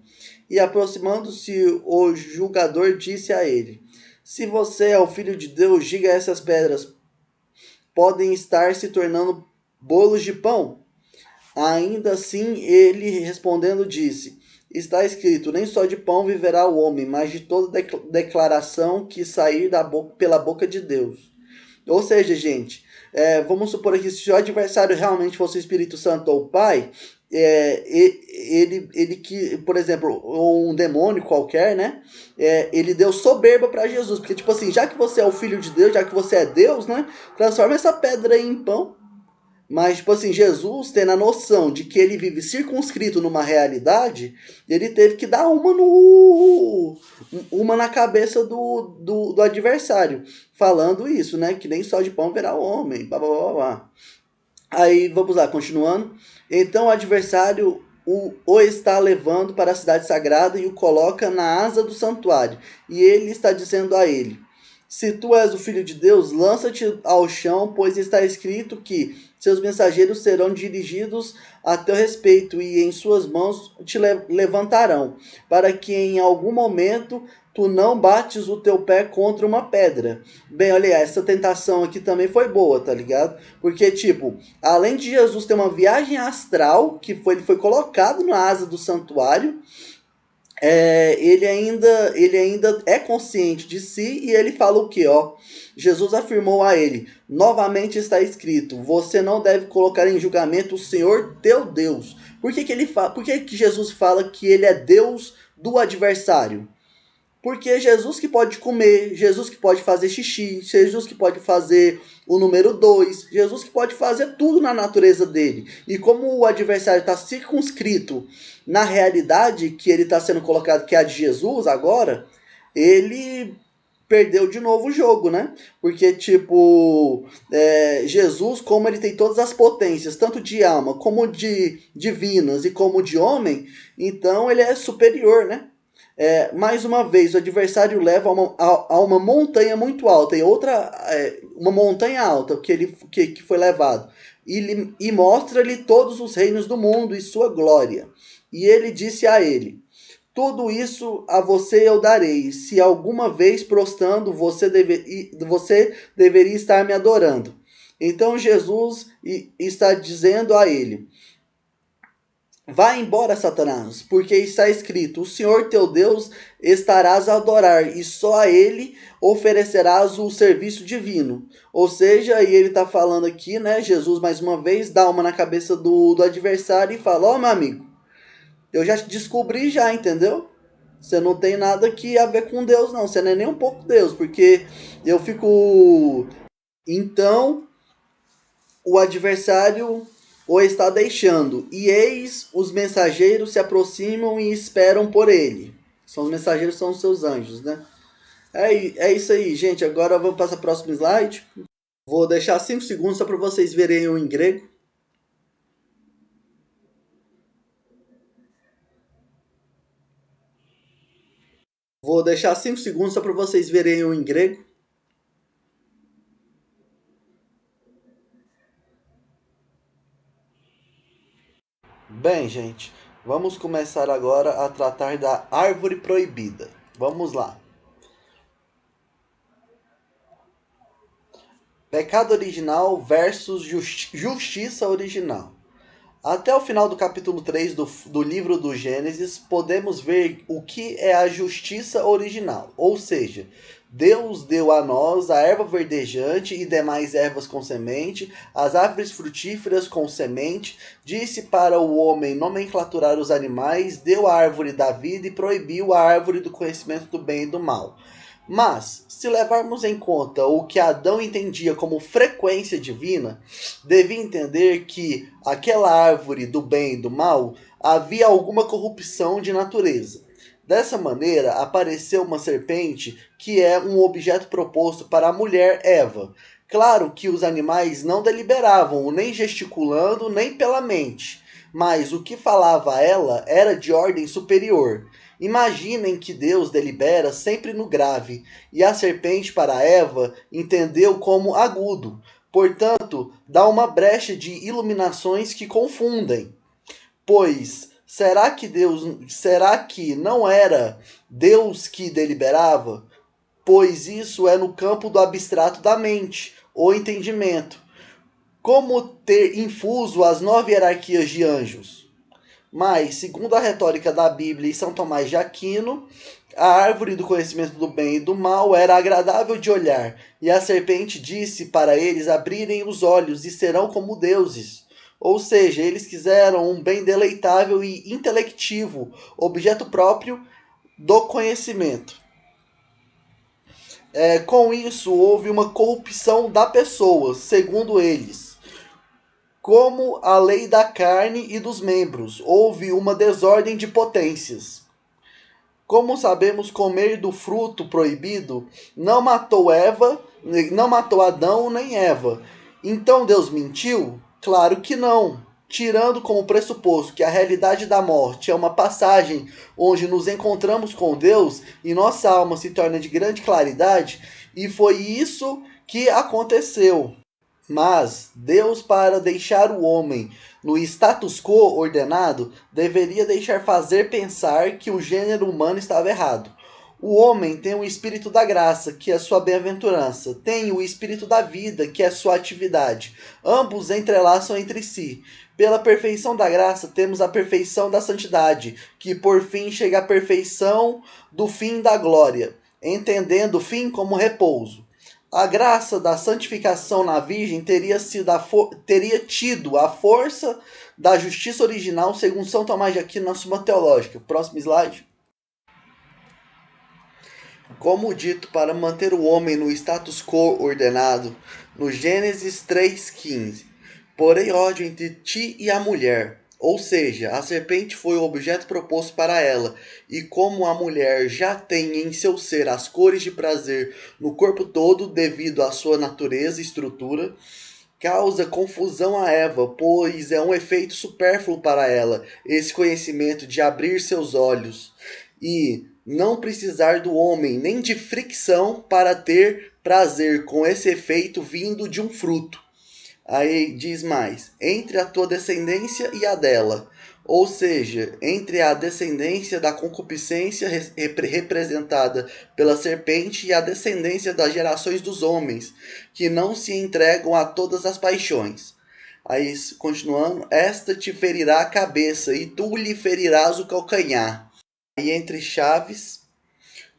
A: E aproximando-se o julgador disse a ele: Se você é o filho de Deus, diga a essas pedras: podem estar se tornando bolos de pão? Ainda assim, ele respondendo disse: Está escrito: Nem só de pão viverá o homem, mas de toda declaração que sair pela boca de Deus. Ou seja, gente, vamos supor aqui, se o adversário realmente fosse o Espírito Santo ou o Pai, ele que, por exemplo, um demônio qualquer, né? Ele deu soberba para Jesus, porque tipo assim, já que você é o filho de Deus, já que você é Deus, né? Transforma essa pedra em pão. Mas, tipo assim, Jesus, tendo a noção de que ele vive circunscrito numa realidade, ele teve que dar uma na cabeça do adversário, falando isso, né? Que nem só de pão verá o homem, blá, blá, blá, blá. Aí, vamos lá, continuando. Então o adversário o está levando para a cidade sagrada e o coloca na asa do santuário. E ele está dizendo a ele: Se tu és o filho de Deus, lança-te ao chão, pois está escrito que seus mensageiros serão dirigidos a teu respeito e em suas mãos te levantarão, para que em algum momento tu não bates o teu pé contra uma pedra. Bem, olha aí, essa tentação aqui também foi boa, tá ligado? Porque, tipo, além de Jesus ter uma viagem astral, ele foi colocado na asa do santuário, ele ainda é consciente de si e ele fala o que, ó? Jesus afirmou a ele: novamente está escrito, você não deve colocar em julgamento o Senhor teu Deus. Por que Jesus fala que ele é Deus do adversário? Porque Jesus que pode comer, Jesus que pode fazer xixi, Jesus que pode fazer o número 2, Jesus que pode fazer tudo na natureza dele. E como o adversário está circunscrito na realidade que ele está sendo colocado, que é a de Jesus agora, ele perdeu de novo o jogo, né? Porque, tipo, Jesus, como ele tem todas as potências, tanto de alma, como de divinas e como de homem, então ele é superior, né? Mais uma vez, o adversário leva a uma montanha muito alta, e outra, uma montanha alta que foi levado, e mostra-lhe todos os reinos do mundo e sua glória. E ele disse a ele: Tudo isso a você eu darei, se alguma vez prostrando você deveria estar me adorando. Então Jesus está dizendo a ele: Vá embora, Satanás, porque está escrito: O Senhor teu Deus estarás a adorar, e só a ele oferecerás o serviço divino. Ou seja, e ele está falando aqui, né? Jesus, mais uma vez, dá uma na cabeça do adversário e fala: Ó, meu amigo, eu já descobri já, entendeu? Você não tem nada que a ver com Deus, não. Você não é nem um pouco Deus, porque eu fico. Então, o adversário o está deixando, e eis os mensageiros se aproximam e esperam por ele. Os mensageiros são os seus anjos, né? É isso aí, gente. Agora vamos para o próximo slide. Vou deixar 5 segundos só para vocês verem o em grego. Vou deixar 5 segundos só para vocês verem o em grego. Bem, gente, vamos começar agora a tratar da árvore proibida. Vamos lá. Pecado original versus justiça original. Até o final do capítulo 3 do livro do Gênesis, podemos ver o que é a justiça original. Ou seja, Deus deu a nós a erva verdejante e demais ervas com semente, as árvores frutíferas com semente, disse para o homem nomenclaturar os animais, deu a árvore da vida e proibiu a árvore do conhecimento do bem e do mal. Mas, se levarmos em conta o que Adão entendia como frequência divina, devia entender que aquela árvore do bem e do mal havia alguma corrupção de natureza. Dessa maneira, apareceu uma serpente que é um objeto proposto para a mulher Eva. Claro que os animais não deliberavam, nem gesticulando, nem pela mente, mas o que falava a ela era de ordem superior. Imaginem que Deus delibera sempre no grave, e a serpente para Eva entendeu como agudo. Portanto, dá uma brecha de iluminações que confundem. Pois será que não era Deus que deliberava? Pois isso é no campo do abstrato da mente, o entendimento. Como ter infuso as 9 hierarquias de anjos? Mas, segundo a retórica da Bíblia e São Tomás de Aquino, a árvore do conhecimento do bem e do mal era agradável de olhar, e a serpente disse para eles abrirem os olhos e serão como deuses. Ou seja, eles quiseram um bem deleitável e intelectivo, objeto próprio do conhecimento. Com isso, houve uma corrupção da pessoa, segundo eles. Como a lei da carne e dos membros, houve uma desordem de potências. Como sabemos, comer do fruto proibido não matou Adão nem Eva. Então Deus mentiu? Claro que não. Tirando como pressuposto que a realidade da morte é uma passagem onde nos encontramos com Deus e nossa alma se torna de grande claridade, e foi isso que aconteceu. Mas Deus, para deixar o homem no status quo ordenado, deveria deixar fazer pensar que o gênero humano estava errado. O homem tem o espírito da graça, que é sua bem-aventurança, tem o espírito da vida, que é sua atividade. Ambos entrelaçam entre si. Pela perfeição da graça, temos a perfeição da santidade, que por fim chega à perfeição do fim da glória, entendendo o fim como repouso. A graça da santificação na Virgem teria tido a força da justiça original, segundo São Tomás de Aquino na Suma Teológica. Próximo slide. Como dito, para manter o homem no status quo ordenado, no Gênesis 3,15, porém ódio entre ti e a mulher. Ou seja, a serpente foi o objeto proposto para ela, e como a mulher já tem em seu ser as cores de prazer no corpo todo devido à sua natureza e estrutura, causa confusão a Eva, pois é um efeito supérfluo para ela, esse conhecimento de abrir seus olhos e não precisar do homem nem de fricção para ter prazer com esse efeito vindo de um fruto. Aí diz mais, entre a tua descendência e a dela, ou seja, entre a descendência da concupiscência representada pela serpente e a descendência das gerações dos homens, que não se entregam a todas as paixões. Aí, continuando, esta te ferirá a cabeça e tu lhe ferirás o calcanhar. Aí, entre chaves,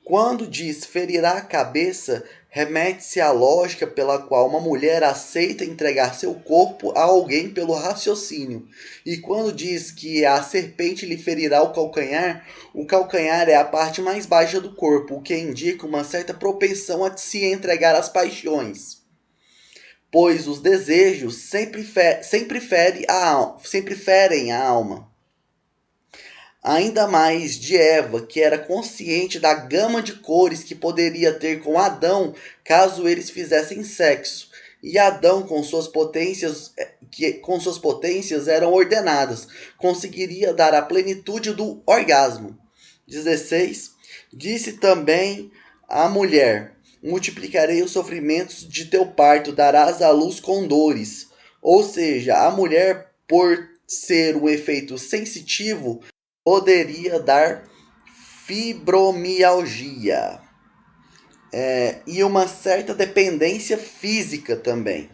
A: quando diz ferirá a cabeça, remete-se à lógica pela qual uma mulher aceita entregar seu corpo a alguém pelo raciocínio. E quando diz que a serpente lhe ferirá o calcanhar é a parte mais baixa do corpo, o que indica uma certa propensão a se entregar às paixões. Pois os desejos sempre ferem a alma. Ainda mais de Eva, que era consciente da gama de cores que poderia ter com Adão caso eles fizessem sexo. E Adão, com suas potências eram ordenadas, conseguiria dar a plenitude do orgasmo. 16. Disse também a mulher: multiplicarei os sofrimentos de teu parto, darás à luz com dores. Ou seja, a mulher, por ser um efeito sensitivo, poderia dar fibromialgia e uma certa dependência física também.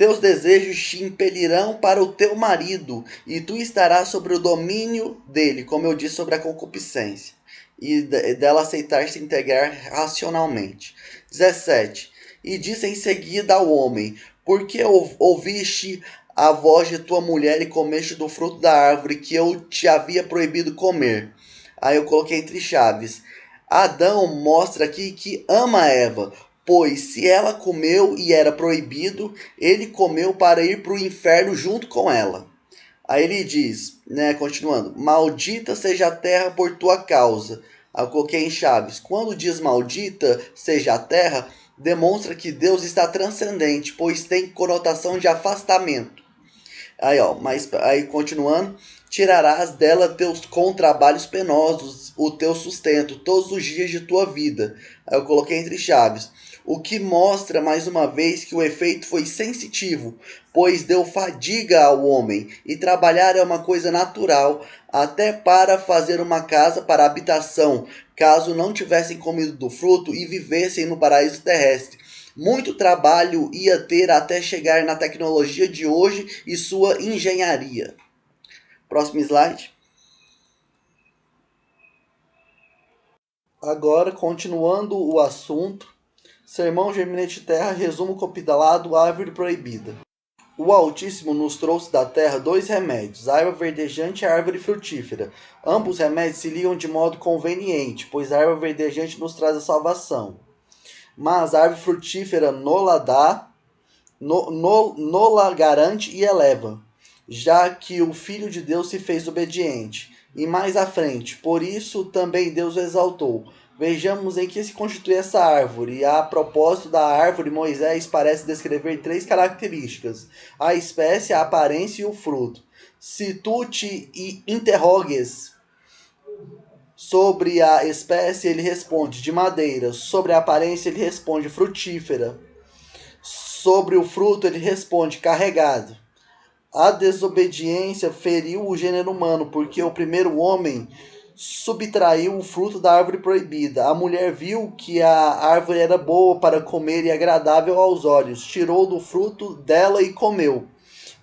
A: Teus desejos te impelirão para o teu marido, e tu estarás sobre o domínio dele, como eu disse sobre a concupiscência, e dela aceitar se integrar racionalmente. 17. E disse em seguida ao homem: Por que ouviste a voz de tua mulher e comeste do fruto da árvore que eu te havia proibido comer? Aí eu coloquei entre chaves. Adão mostra aqui que ama Eva, pois se ela comeu e era proibido, ele comeu para ir para o inferno junto com ela. Aí ele diz, né, continuando: Maldita seja a terra por tua causa. Aí eu coloquei em chaves. Quando diz maldita seja a terra, demonstra que Deus está transcendente, pois tem conotação de afastamento. Aí, ó, mas aí continuando, tirarás dela teus com trabalhos penosos, o teu sustento, todos os dias de tua vida. Aí eu coloquei entre chaves. O que mostra mais uma vez que o efeito foi sensitivo, pois deu fadiga ao homem, e trabalhar é uma coisa natural, até para fazer uma casa para habitação, caso não tivessem comido do fruto e vivessem no paraíso terrestre. Muito trabalho ia ter até chegar na tecnologia de hoje e sua engenharia. Próximo slide. Agora, continuando o assunto, Sermão Germinante de Terra, resumo compilado, árvore proibida. O Altíssimo nos trouxe da terra dois remédios, a erva verdejante e a árvore frutífera. Ambos remédios se ligam de modo conveniente, pois a erva verdejante nos traz a salvação. Mas a árvore frutífera nola dá, nola garante e eleva, já que o Filho de Deus se fez obediente. E mais à frente, por isso também Deus o exaltou. Vejamos em que se constitui essa árvore. E a propósito da árvore, Moisés parece descrever três características: a espécie, a aparência e o fruto. Se tu te interrogues sobre a espécie, ele responde de madeira. Sobre a aparência, ele responde frutífera. Sobre o fruto, ele responde carregado. A desobediência feriu o gênero humano, porque o primeiro homem subtraiu o fruto da árvore proibida. A mulher viu que a árvore era boa para comer e agradável aos olhos, tirou do fruto dela e comeu.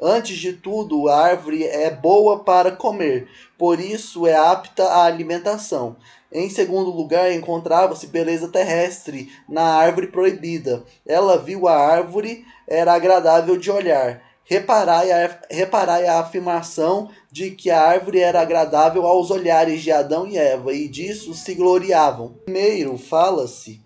A: Antes de tudo, a árvore é boa para comer, por isso é apta à alimentação. Em segundo lugar, encontrava-se beleza terrestre na árvore proibida. Ela viu a árvore, era agradável de olhar. Reparai a afirmação de que a árvore era agradável aos olhares de Adão e Eva, e disso se gloriavam. Primeiro, fala-se,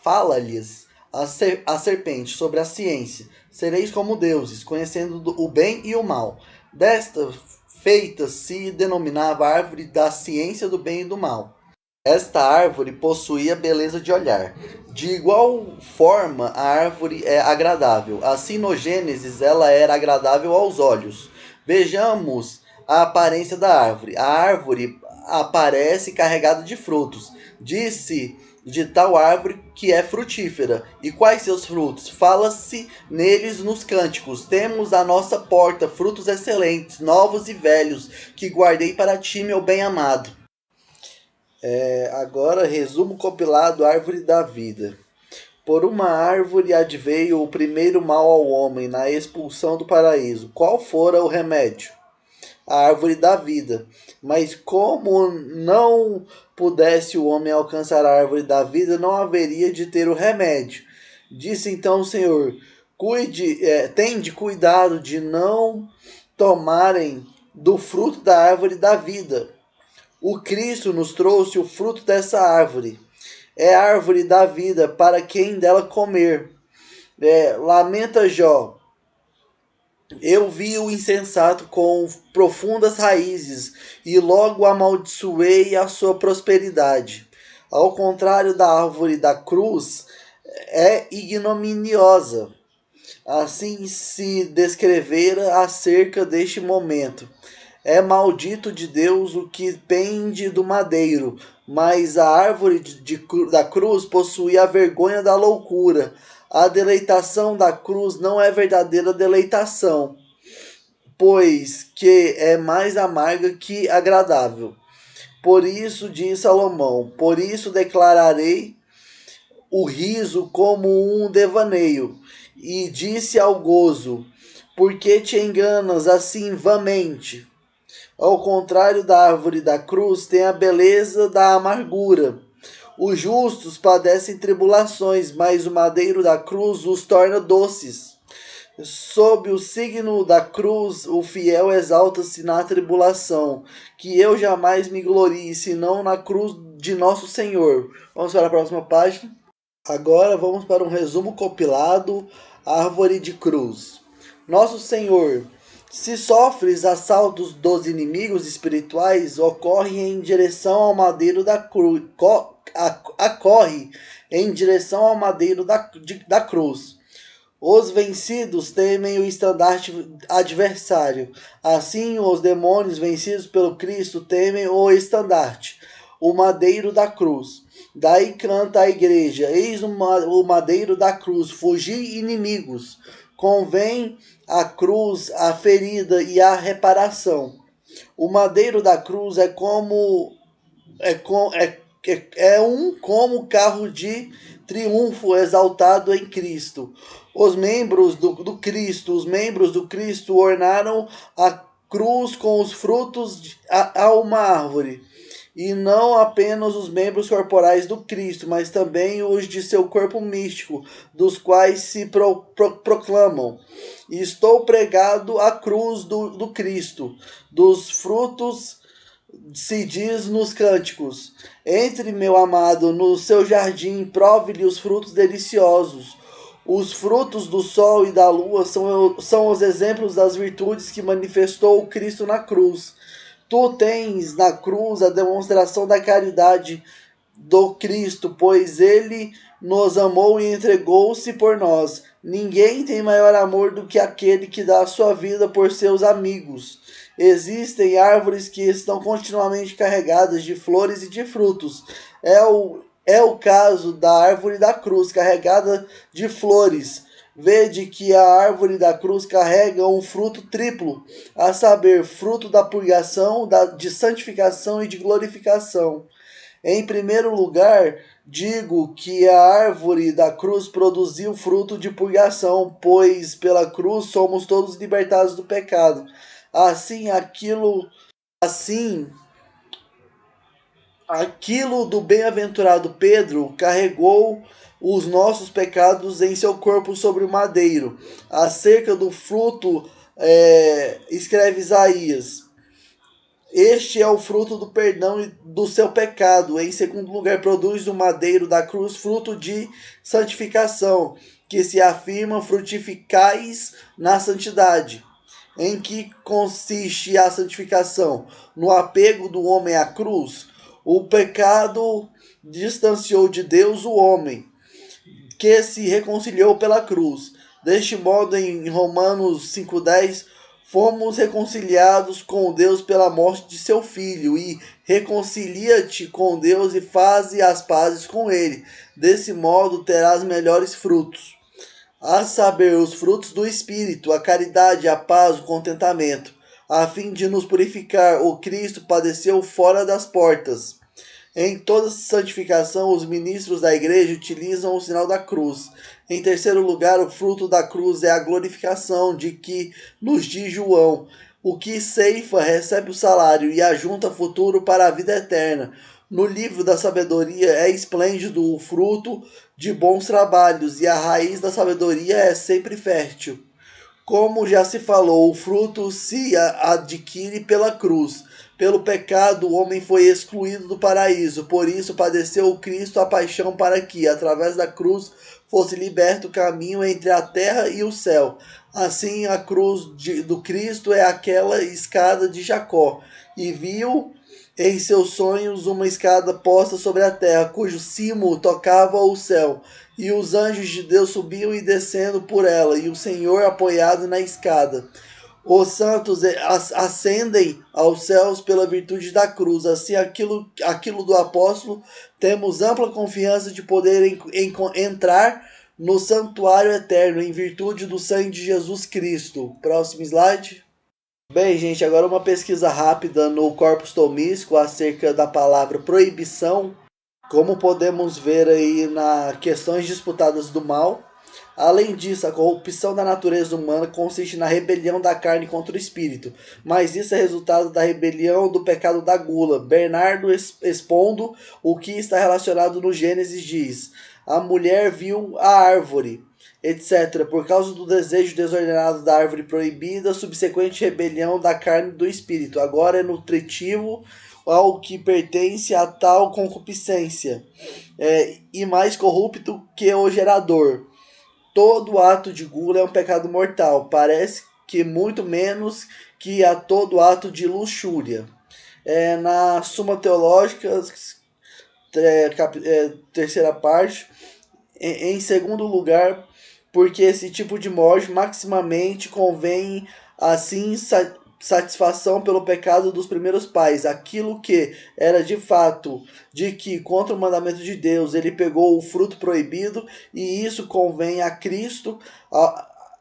A: fala-lhes a serpente sobre a ciência. Sereis como deuses, conhecendo o bem e o mal. Desta feita se denominava a árvore da ciência do bem e do mal. Esta árvore possuía beleza de olhar. De igual forma, a árvore é agradável. Assim, no Gênesis, ela era agradável aos olhos. Vejamos a aparência da árvore. A árvore aparece carregada de frutos. Disse de tal árvore que é frutífera. E quais seus frutos? Fala-se neles nos cânticos. Temos à nossa porta frutos excelentes, novos e velhos, que guardei para ti, meu bem-amado. Agora, resumo compilado, árvore da vida. Por uma árvore adveio o primeiro mal ao homem na expulsão do paraíso. Qual fora o remédio? A árvore da vida. Mas como não pudesse o homem alcançar a árvore da vida, não haveria de ter o remédio. Disse então o Senhor: tende cuidado de não tomarem do fruto da árvore da vida. O Cristo nos trouxe o fruto dessa árvore. É a árvore da vida para quem dela comer. Lamenta Jó. Eu vi o insensato com profundas raízes e logo amaldiçoei a sua prosperidade. Ao contrário da árvore da cruz, é ignominiosa. Assim se descrevera acerca deste momento. É maldito de Deus o que pende do madeiro, mas a árvore da cruz possui a vergonha da loucura. A deleitação da cruz não é verdadeira deleitação, pois que é mais amarga que agradável. Por isso diz Salomão: por isso declararei o riso como um devaneio, e disse ao gozo: por que te enganas assim vãmente? Ao contrário da árvore da cruz, tem a beleza da amargura. Os justos padecem tribulações, mas o madeiro da cruz os torna doces. Sob o signo da cruz, o fiel exalta-se na tribulação, que eu jamais me glorie, senão na cruz de nosso Senhor. Vamos para a próxima página. Agora vamos para um resumo compilado, Árvore de Cruz. Nosso Senhor, se sofres assaltos dos inimigos espirituais, ocorre em direção ao madeiro da cruz. Acorre em direção ao madeiro da cruz. Os vencidos temem o estandarte adversário. Assim, os demônios vencidos pelo Cristo temem o estandarte, o madeiro da cruz. Daí canta a igreja: eis o madeiro da cruz, fugi inimigos. Convém a cruz, a ferida e a reparação. O madeiro da cruz é como como carro de triunfo exaltado em Cristo. Os membros os membros do Cristo ornaram a cruz com os frutos a uma árvore. E não apenas os membros corporais do Cristo, mas também os de seu corpo místico, dos quais se proclamam: estou pregado à cruz do Cristo, dos frutos se diz nos cânticos: entre, meu amado, no seu jardim, prove-lhe os frutos deliciosos. Os frutos do sol e da lua são os exemplos das virtudes que manifestou o Cristo na cruz. Tu tens na cruz a demonstração da caridade do Cristo, pois ele nos amou e entregou-se por nós. Ninguém tem maior amor do que aquele que dá a sua vida por seus amigos. Existem árvores que estão continuamente carregadas de flores e de frutos. É o caso da árvore da cruz, carregada de flores. Vede que a árvore da cruz carrega um fruto triplo, a saber, fruto da purgação, de santificação e de glorificação. Em primeiro lugar, digo que a árvore da cruz produziu fruto de purgação, pois pela cruz somos todos libertados do pecado. Assim, aquilo do bem-aventurado Pedro carregou os nossos pecados em seu corpo sobre o madeiro. Acerca do fruto, escreve Isaías: este é o fruto do perdão e do seu pecado. Em segundo lugar, produz do madeiro da cruz fruto de santificação, que se afirma: frutificais na santidade. Em que consiste a santificação? No apego do homem à cruz. O pecado distanciou de Deus o homem, que se reconciliou pela cruz. Deste modo, em Romanos 5,10, fomos reconciliados com Deus pela morte de seu Filho, e reconcilia-te com Deus e faze as pazes com ele. Desse modo terás melhores frutos, a saber, os frutos do Espírito, a caridade, a paz, o contentamento. A fim de nos purificar, o Cristo padeceu fora das portas. Em toda santificação, os ministros da igreja utilizam o sinal da cruz. Em terceiro lugar, o fruto da cruz é a glorificação, de que nos diz João: o que ceifa recebe o salário e ajunta futuro para a vida eterna. No livro da sabedoria é esplêndido o fruto de bons trabalhos, e a raiz da sabedoria é sempre fértil. Como já se falou, o fruto se adquire pela cruz. Pelo pecado, o homem foi excluído do paraíso. Por isso, padeceu o Cristo a paixão para que, através da cruz, fosse liberto o caminho entre a terra e o céu. Assim, a cruz do Cristo é aquela escada de Jacó. E viu em seus sonhos uma escada posta sobre a terra, cujo cimo tocava o céu. E os anjos de Deus subiam e descendo por ela, e o Senhor apoiado na escada. Os santos ascendem aos céus pela virtude da cruz. Assim, aquilo do apóstolo, temos ampla confiança de poder entrar no santuário eterno, em virtude do sangue de Jesus Cristo. Próximo slide. Bem, gente, agora uma pesquisa rápida no Corpus Tomístico acerca da palavra proibição. Como podemos ver aí na questões disputadas do mal. Além disso, a corrupção da natureza humana consiste na rebelião da carne contra o espírito, mas isso é resultado da rebelião do pecado da gula. Bernardo, expondo o que está relacionado no Gênesis, diz: a mulher viu a árvore, etc., por causa do desejo desordenado da árvore proibida, subsequente rebelião da carne e do espírito. Agora é nutritivo ao que pertence a tal concupiscência, e mais corrupto que o gerador. Todo ato de gula é um pecado mortal, parece que muito menos que a todo ato de luxúria. Na Suma Teológica, terceira parte, em segundo lugar, porque esse tipo de morte maximamente convém assim satisfação pelo pecado dos primeiros pais, aquilo que era de fato de que contra o mandamento de Deus ele pegou o fruto proibido, e isso convém a Cristo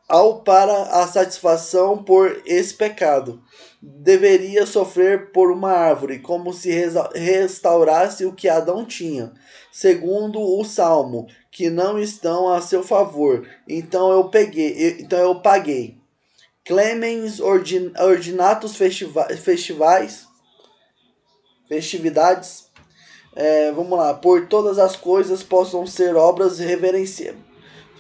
A: ao para a satisfação por esse pecado. Deveria sofrer por uma árvore, como se restaurasse o que Adão tinha, segundo o Salmo, que não estão a seu favor. Então eu paguei. Clemens ordinatus festividades. Vamos lá. Por todas as coisas possam ser obras reverenciadas.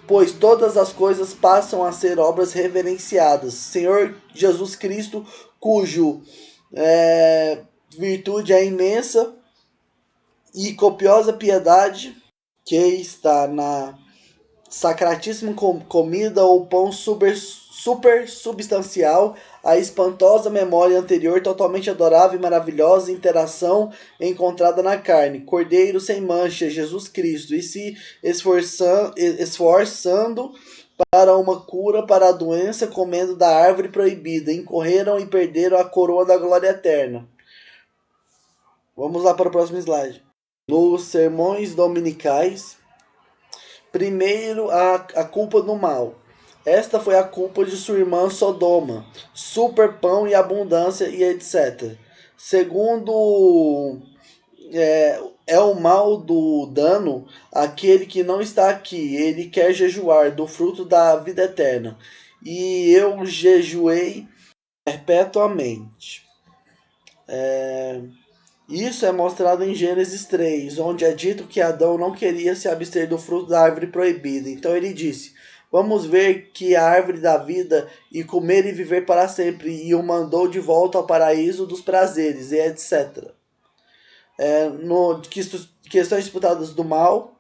A: Pois todas as coisas passam a ser obras reverenciadas. Senhor Jesus Cristo, cujo virtude é imensa e copiosa piedade, que está na sacratíssima comida ou pão super substancial, a espantosa memória anterior totalmente adorável e maravilhosa interação encontrada na carne, Cordeiro sem mancha, Jesus Cristo, e se esforçando para uma cura para a doença, comendo da árvore proibida, incorreram e perderam a coroa da glória eterna. Vamos lá para o próximo slide. Nos sermões dominicais, primeiro, a culpa do mal. Esta foi a culpa de sua irmã Sodoma, super pão e abundância e etc. Segundo, é o mal do dano aquele que não está aqui, ele quer jejuar do fruto da vida eterna. E eu jejuei perpetuamente. Isso é mostrado em Gênesis 3, onde é dito que Adão não queria se abster do fruto da árvore proibida. Então ele disse: vamos ver que a árvore da vida e comer e viver para sempre, e o mandou de volta ao paraíso dos prazeres, e etc. Questões disputadas do mal.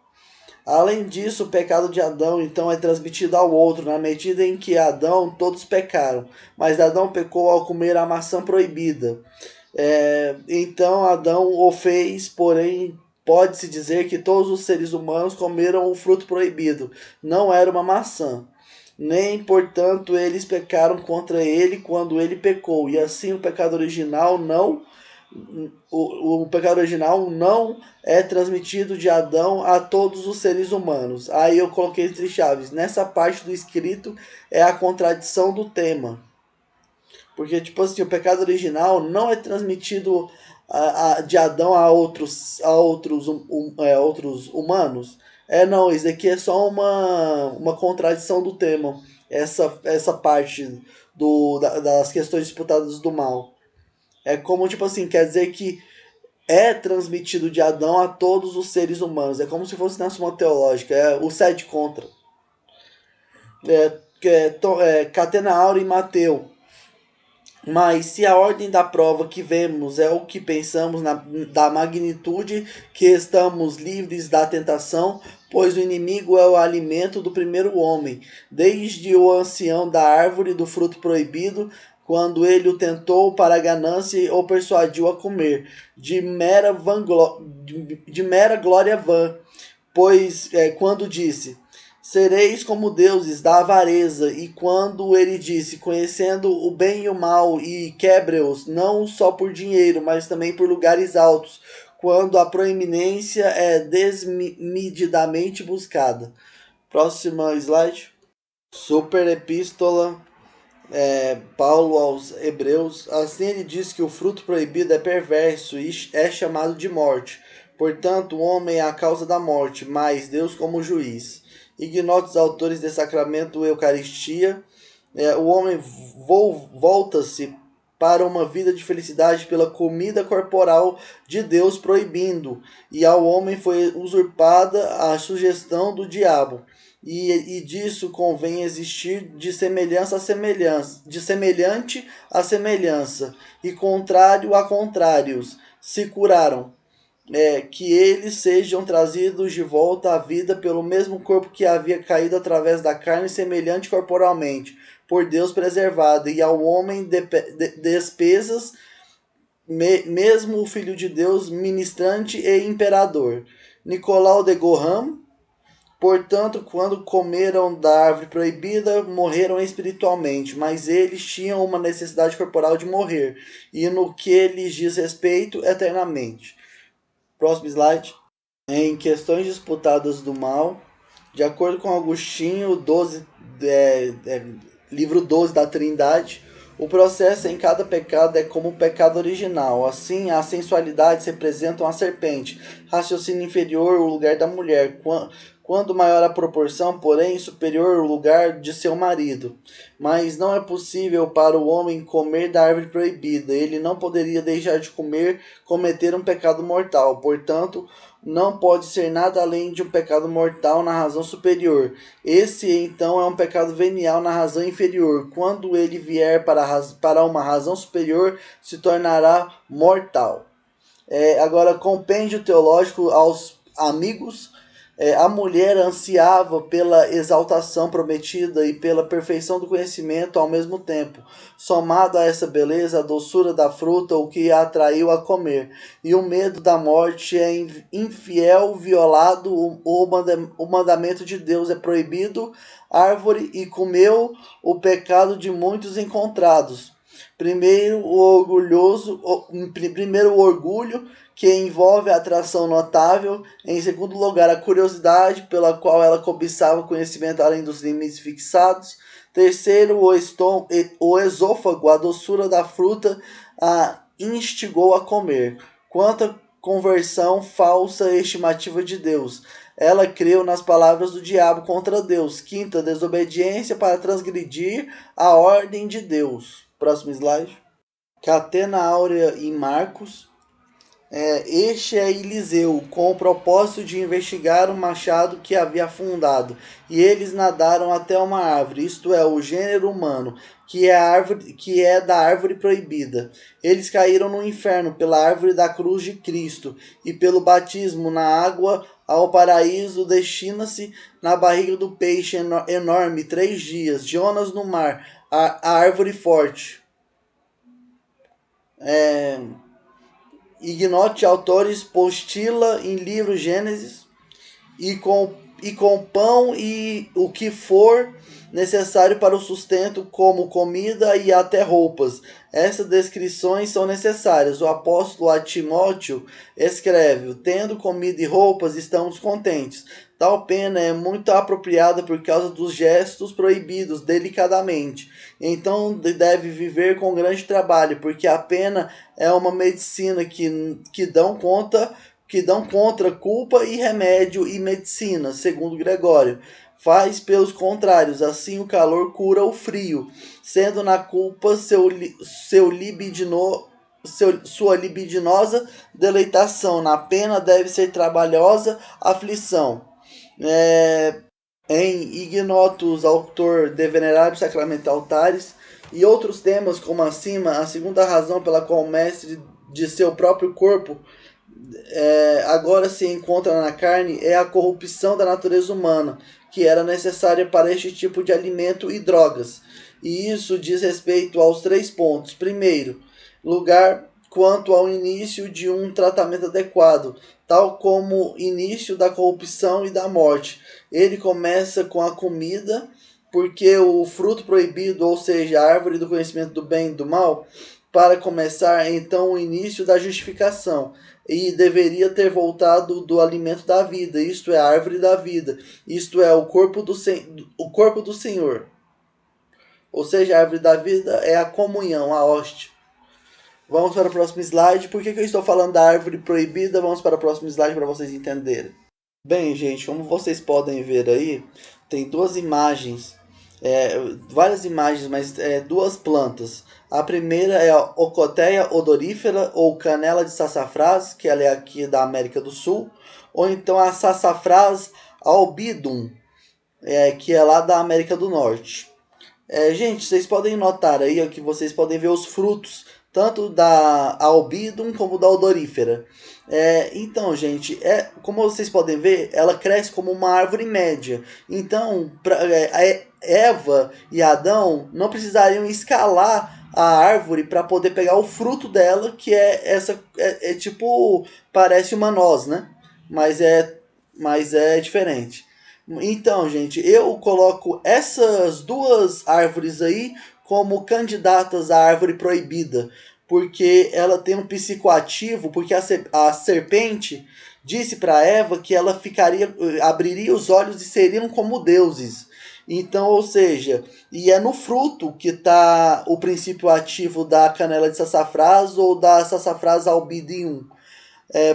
A: Além disso, o pecado de Adão então é transmitido ao outro, na medida em que Adão todos pecaram, mas Adão pecou ao comer a maçã proibida. Então Adão o fez, porém pode-se dizer que todos os seres humanos comeram o fruto proibido, não era uma maçã. Nem, portanto, eles pecaram contra ele quando ele pecou, e assim o pecado original não é transmitido de Adão a todos os seres humanos. Aí eu coloquei entre chaves. Nessa parte do escrito é a contradição do tema. Porque, tipo assim, o pecado original não é transmitido de Adão a outros humanos. Não, isso aqui é só uma contradição do tema. Essa parte das questões disputadas do mal. É como, tipo assim, quer dizer que é transmitido de Adão a todos os seres humanos. É como se fosse na Suma Teológica. É o sede contra. Catena Áurea e Mateu. Mas se a ordem da prova que vemos é o que pensamos da magnitude que estamos livres da tentação, pois o inimigo é o alimento do primeiro homem, desde o ancião da árvore do fruto proibido, quando ele o tentou para a ganância ou persuadiu a comer, de mera glória vã, pois quando disse: sereis como deuses da avareza, e quando ele disse: conhecendo o bem e o mal, e quebre-os, não só por dinheiro, mas também por lugares altos, quando a proeminência é desmedidamente buscada. Próxima slide. Super epístola, Paulo aos Hebreus. Assim ele diz que o fruto proibido é perverso e é chamado de morte, Portanto, o homem é a causa da morte, mas Deus como juiz. Ignotos autores desse sacramento Eucaristia, o homem volta-se para uma vida de felicidade pela comida corporal de Deus proibindo, e ao homem foi usurpada a sugestão do diabo. E disso convém existir de semelhança a semelhança, de semelhante a semelhança, e contrário a contrários, se curaram. Que eles sejam trazidos de volta à vida pelo mesmo corpo que havia caído através da carne, semelhante corporalmente, por Deus preservado, e ao homem despesas, mesmo o Filho de Deus, ministrante e imperador. Nicolau de Goham. Portanto, quando comeram da árvore proibida, morreram espiritualmente, mas eles tinham uma necessidade corporal de morrer, e no que lhes diz respeito, eternamente. Próximo slide. Em questões disputadas do mal, de acordo com Agostinho, livro 12 da Trindade, o processo em cada pecado é como o pecado original. Assim, a sensualidade representa a serpente, raciocínio inferior o lugar da mulher, quando maior a proporção, porém superior o lugar de seu marido. Mas não é possível para o homem comer da árvore proibida. Ele não poderia deixar de cometer um pecado mortal. Portanto, não pode ser nada além de um pecado mortal na razão superior. Esse, então, é um pecado venial na razão inferior. Quando ele vier para uma razão superior, se tornará mortal. Agora, compêndio teológico aos amigos. A mulher ansiava pela exaltação prometida e pela perfeição do conhecimento ao mesmo tempo. Somado a essa beleza, a doçura da fruta, o que a atraiu a comer. E o medo da morte é infiel, violado o mandamento de Deus, é proibido árvore e comeu o pecado de muitos encontrados. Primeiro, o orgulho, que envolve a atração notável. Em segundo lugar, a curiosidade, pela qual ela cobiçava conhecimento além dos limites fixados. Terceiro, o esôfago, a doçura da fruta, a instigou a comer. Quanto à conversão falsa e estimativa de Deus, ela creu nas palavras do diabo contra Deus. Quinta, desobediência para transgredir a ordem de Deus. Próximo slide. Catena Áurea em Marcos. Este é Eliseu, com o propósito de investigar o machado que havia afundado, e eles nadaram até uma árvore, isto é, o gênero humano, que é da árvore proibida. Eles caíram no inferno pela árvore da cruz de Cristo, e pelo batismo na água ao paraíso destina-se na barriga do peixe enorme 3 dias, Jonas no mar, a árvore forte. Ignote autores postila em livro Gênesis, e com pão e o que for necessário para o sustento, como comida e até roupas. Essas descrições são necessárias. O apóstolo a Timóteo escreve: tendo comida e roupas, estamos contentes. Tal pena é muito apropriada por causa dos gestos proibidos delicadamente. Então deve viver com grande trabalho, porque a pena é uma medicina que dão contra culpa e remédio e medicina, segundo Gregório. Faz pelos contrários, assim o calor cura o frio, sendo na culpa sua libidinosa deleitação, na pena deve ser trabalhosa aflição. Em Ignotus, autor de Veneráveis Sacramental Altares, e outros temas como acima, a segunda razão pela qual o mestre de seu próprio corpo agora se encontra na carne é a corrupção da natureza humana, que era necessária para este tipo de alimento e drogas. E isso diz respeito aos 3 pontos. Primeiro lugar, quanto ao início de um tratamento adequado, tal como início da corrupção e da morte. Ele começa com a comida, porque o fruto proibido, ou seja, a árvore do conhecimento do bem e do mal, para começar então o início da justificação, e deveria ter voltado do alimento da vida, isto é, a árvore da vida, isto é, o corpo do Senhor. Ou seja, a árvore da vida é a comunhão, a hóstia. Vamos para o próximo slide. Por que eu estou falando da árvore proibida? Vamos para o próximo slide para vocês entenderem. Bem, gente, como vocês podem ver aí, tem duas imagens, várias imagens, mas duas plantas. A primeira é a Ocotea odorífera ou canela de sassafrás, que ela é aqui da América do Sul, ou então a Sassafrás albidum, que é lá da América do Norte. Gente, vocês podem notar aí ó, que vocês podem ver os frutos, tanto da albidum como da odorífera. Então, gente, como vocês podem ver, ela cresce como uma árvore média. Então, Eva e Adão não precisariam escalar a árvore para poder pegar o fruto dela, que tipo, parece uma noz, né? Mas é diferente. Então, gente, eu coloco essas duas árvores aí como candidatas à árvore proibida, porque ela tem um psicoativo, porque a serpente disse para Eva que ela abriria os olhos e seriam como deuses. Então, ou seja, e é no fruto que está o princípio ativo da canela de sassafrás ou da sassafrás albidium,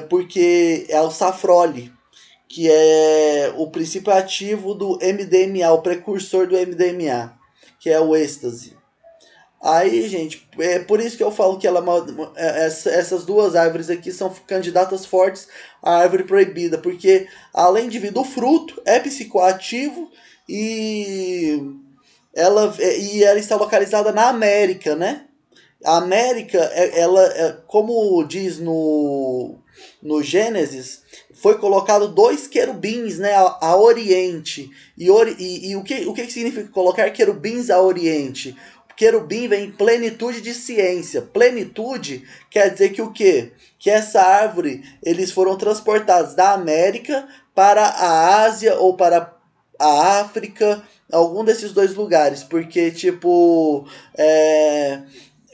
A: porque é o safrole, que é o princípio ativo do MDMA, o precursor do MDMA, que é o êxtase. Aí, gente, é por isso que eu falo que essas duas árvores aqui são candidatas fortes à árvore proibida, porque além de vir do fruto, é psicoativo e ela está localizada na América, né? A América, como diz no Gênesis, foi colocado dois querubins, né, a oriente. E o que significa colocar querubins a oriente? Querubim vem em plenitude de ciência. Plenitude quer dizer que o quê? Que essa árvore, eles foram transportados da América para a Ásia ou para a África, algum desses dois lugares. Porque, tipo,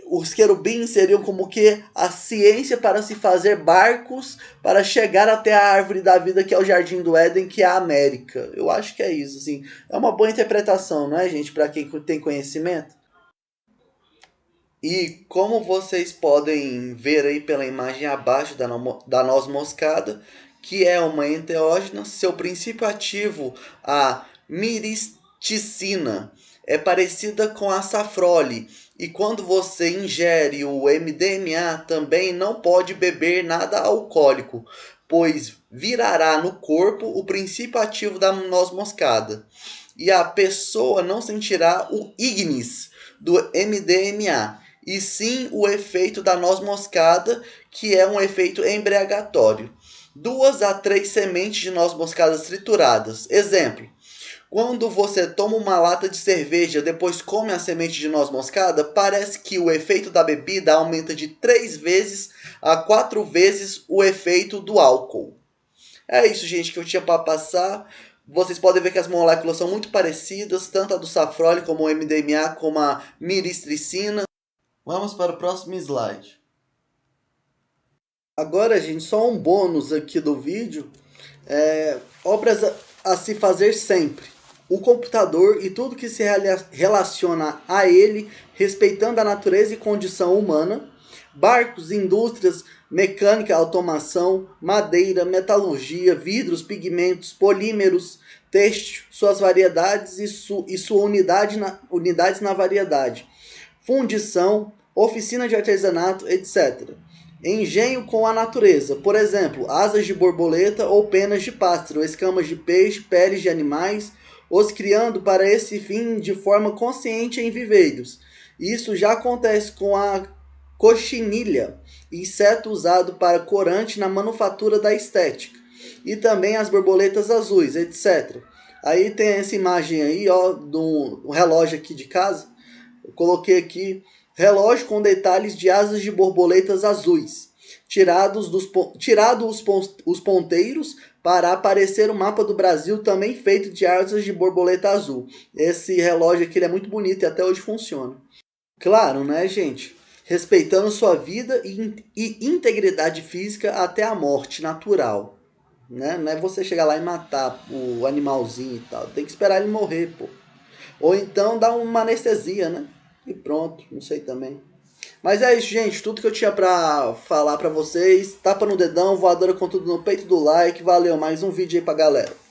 A: os querubins seriam como que a ciência para se fazer barcos para chegar até a árvore da vida, que é o Jardim do Éden, que é a América. Eu acho que é isso, assim. É uma boa interpretação, não é, gente? Para quem tem conhecimento. E como vocês podem ver aí pela imagem abaixo da noz moscada, que é uma enteógena, seu princípio ativo, a miristicina, é parecida com a safrole. E quando você ingere o MDMA, também não pode beber nada alcoólico, pois virará no corpo o princípio ativo da noz moscada. E a pessoa não sentirá o ignis do MDMA, e sim o efeito da noz moscada, que é um efeito embriagatório. 2 a 3 sementes de noz moscada trituradas. Exemplo: quando você toma uma lata de cerveja, depois come a semente de noz moscada, parece que o efeito da bebida aumenta de 3 vezes a 4 vezes o efeito do álcool. É isso, gente, que eu tinha para passar. Vocês podem ver que as moléculas são muito parecidas, tanto a do safrole como o MDMA, como a miristricina. Vamos para o próximo slide. Agora, gente, só um bônus aqui do vídeo. Obras a se fazer sempre. O computador e tudo que se relaciona a ele, respeitando a natureza e condição humana. Barcos, indústrias, mecânica, automação, madeira, metalurgia, vidros, pigmentos, polímeros, têxtil, suas variedades e sua unidades na variedade. Fundição, oficina de artesanato, etc. Engenho com a natureza, por exemplo, asas de borboleta ou penas de pássaro, escamas de peixe, peles de animais, os criando para esse fim de forma consciente em viveiros. Isso já acontece com a cochinilha, inseto usado para corante na manufatura da estética, e também as borboletas azuis, etc. Aí tem essa imagem aí, ó, do relógio aqui de casa. Eu coloquei aqui relógio com detalhes de asas de borboletas azuis, tirado os ponteiros para aparecer o mapa do Brasil também feito de asas de borboleta azul. Esse relógio aqui é muito bonito e até hoje funciona. Claro, né, gente? Respeitando sua vida e integridade física até a morte natural. Né? Não é você chegar lá e matar o animalzinho e tal. Tem que esperar ele morrer, pô. Ou então dar uma anestesia, né? E pronto, não sei também. Mas é isso, gente. Tudo que eu tinha pra falar pra vocês. Tapa no dedão, voadora com tudo no peito do like. Valeu, mais um vídeo aí pra galera.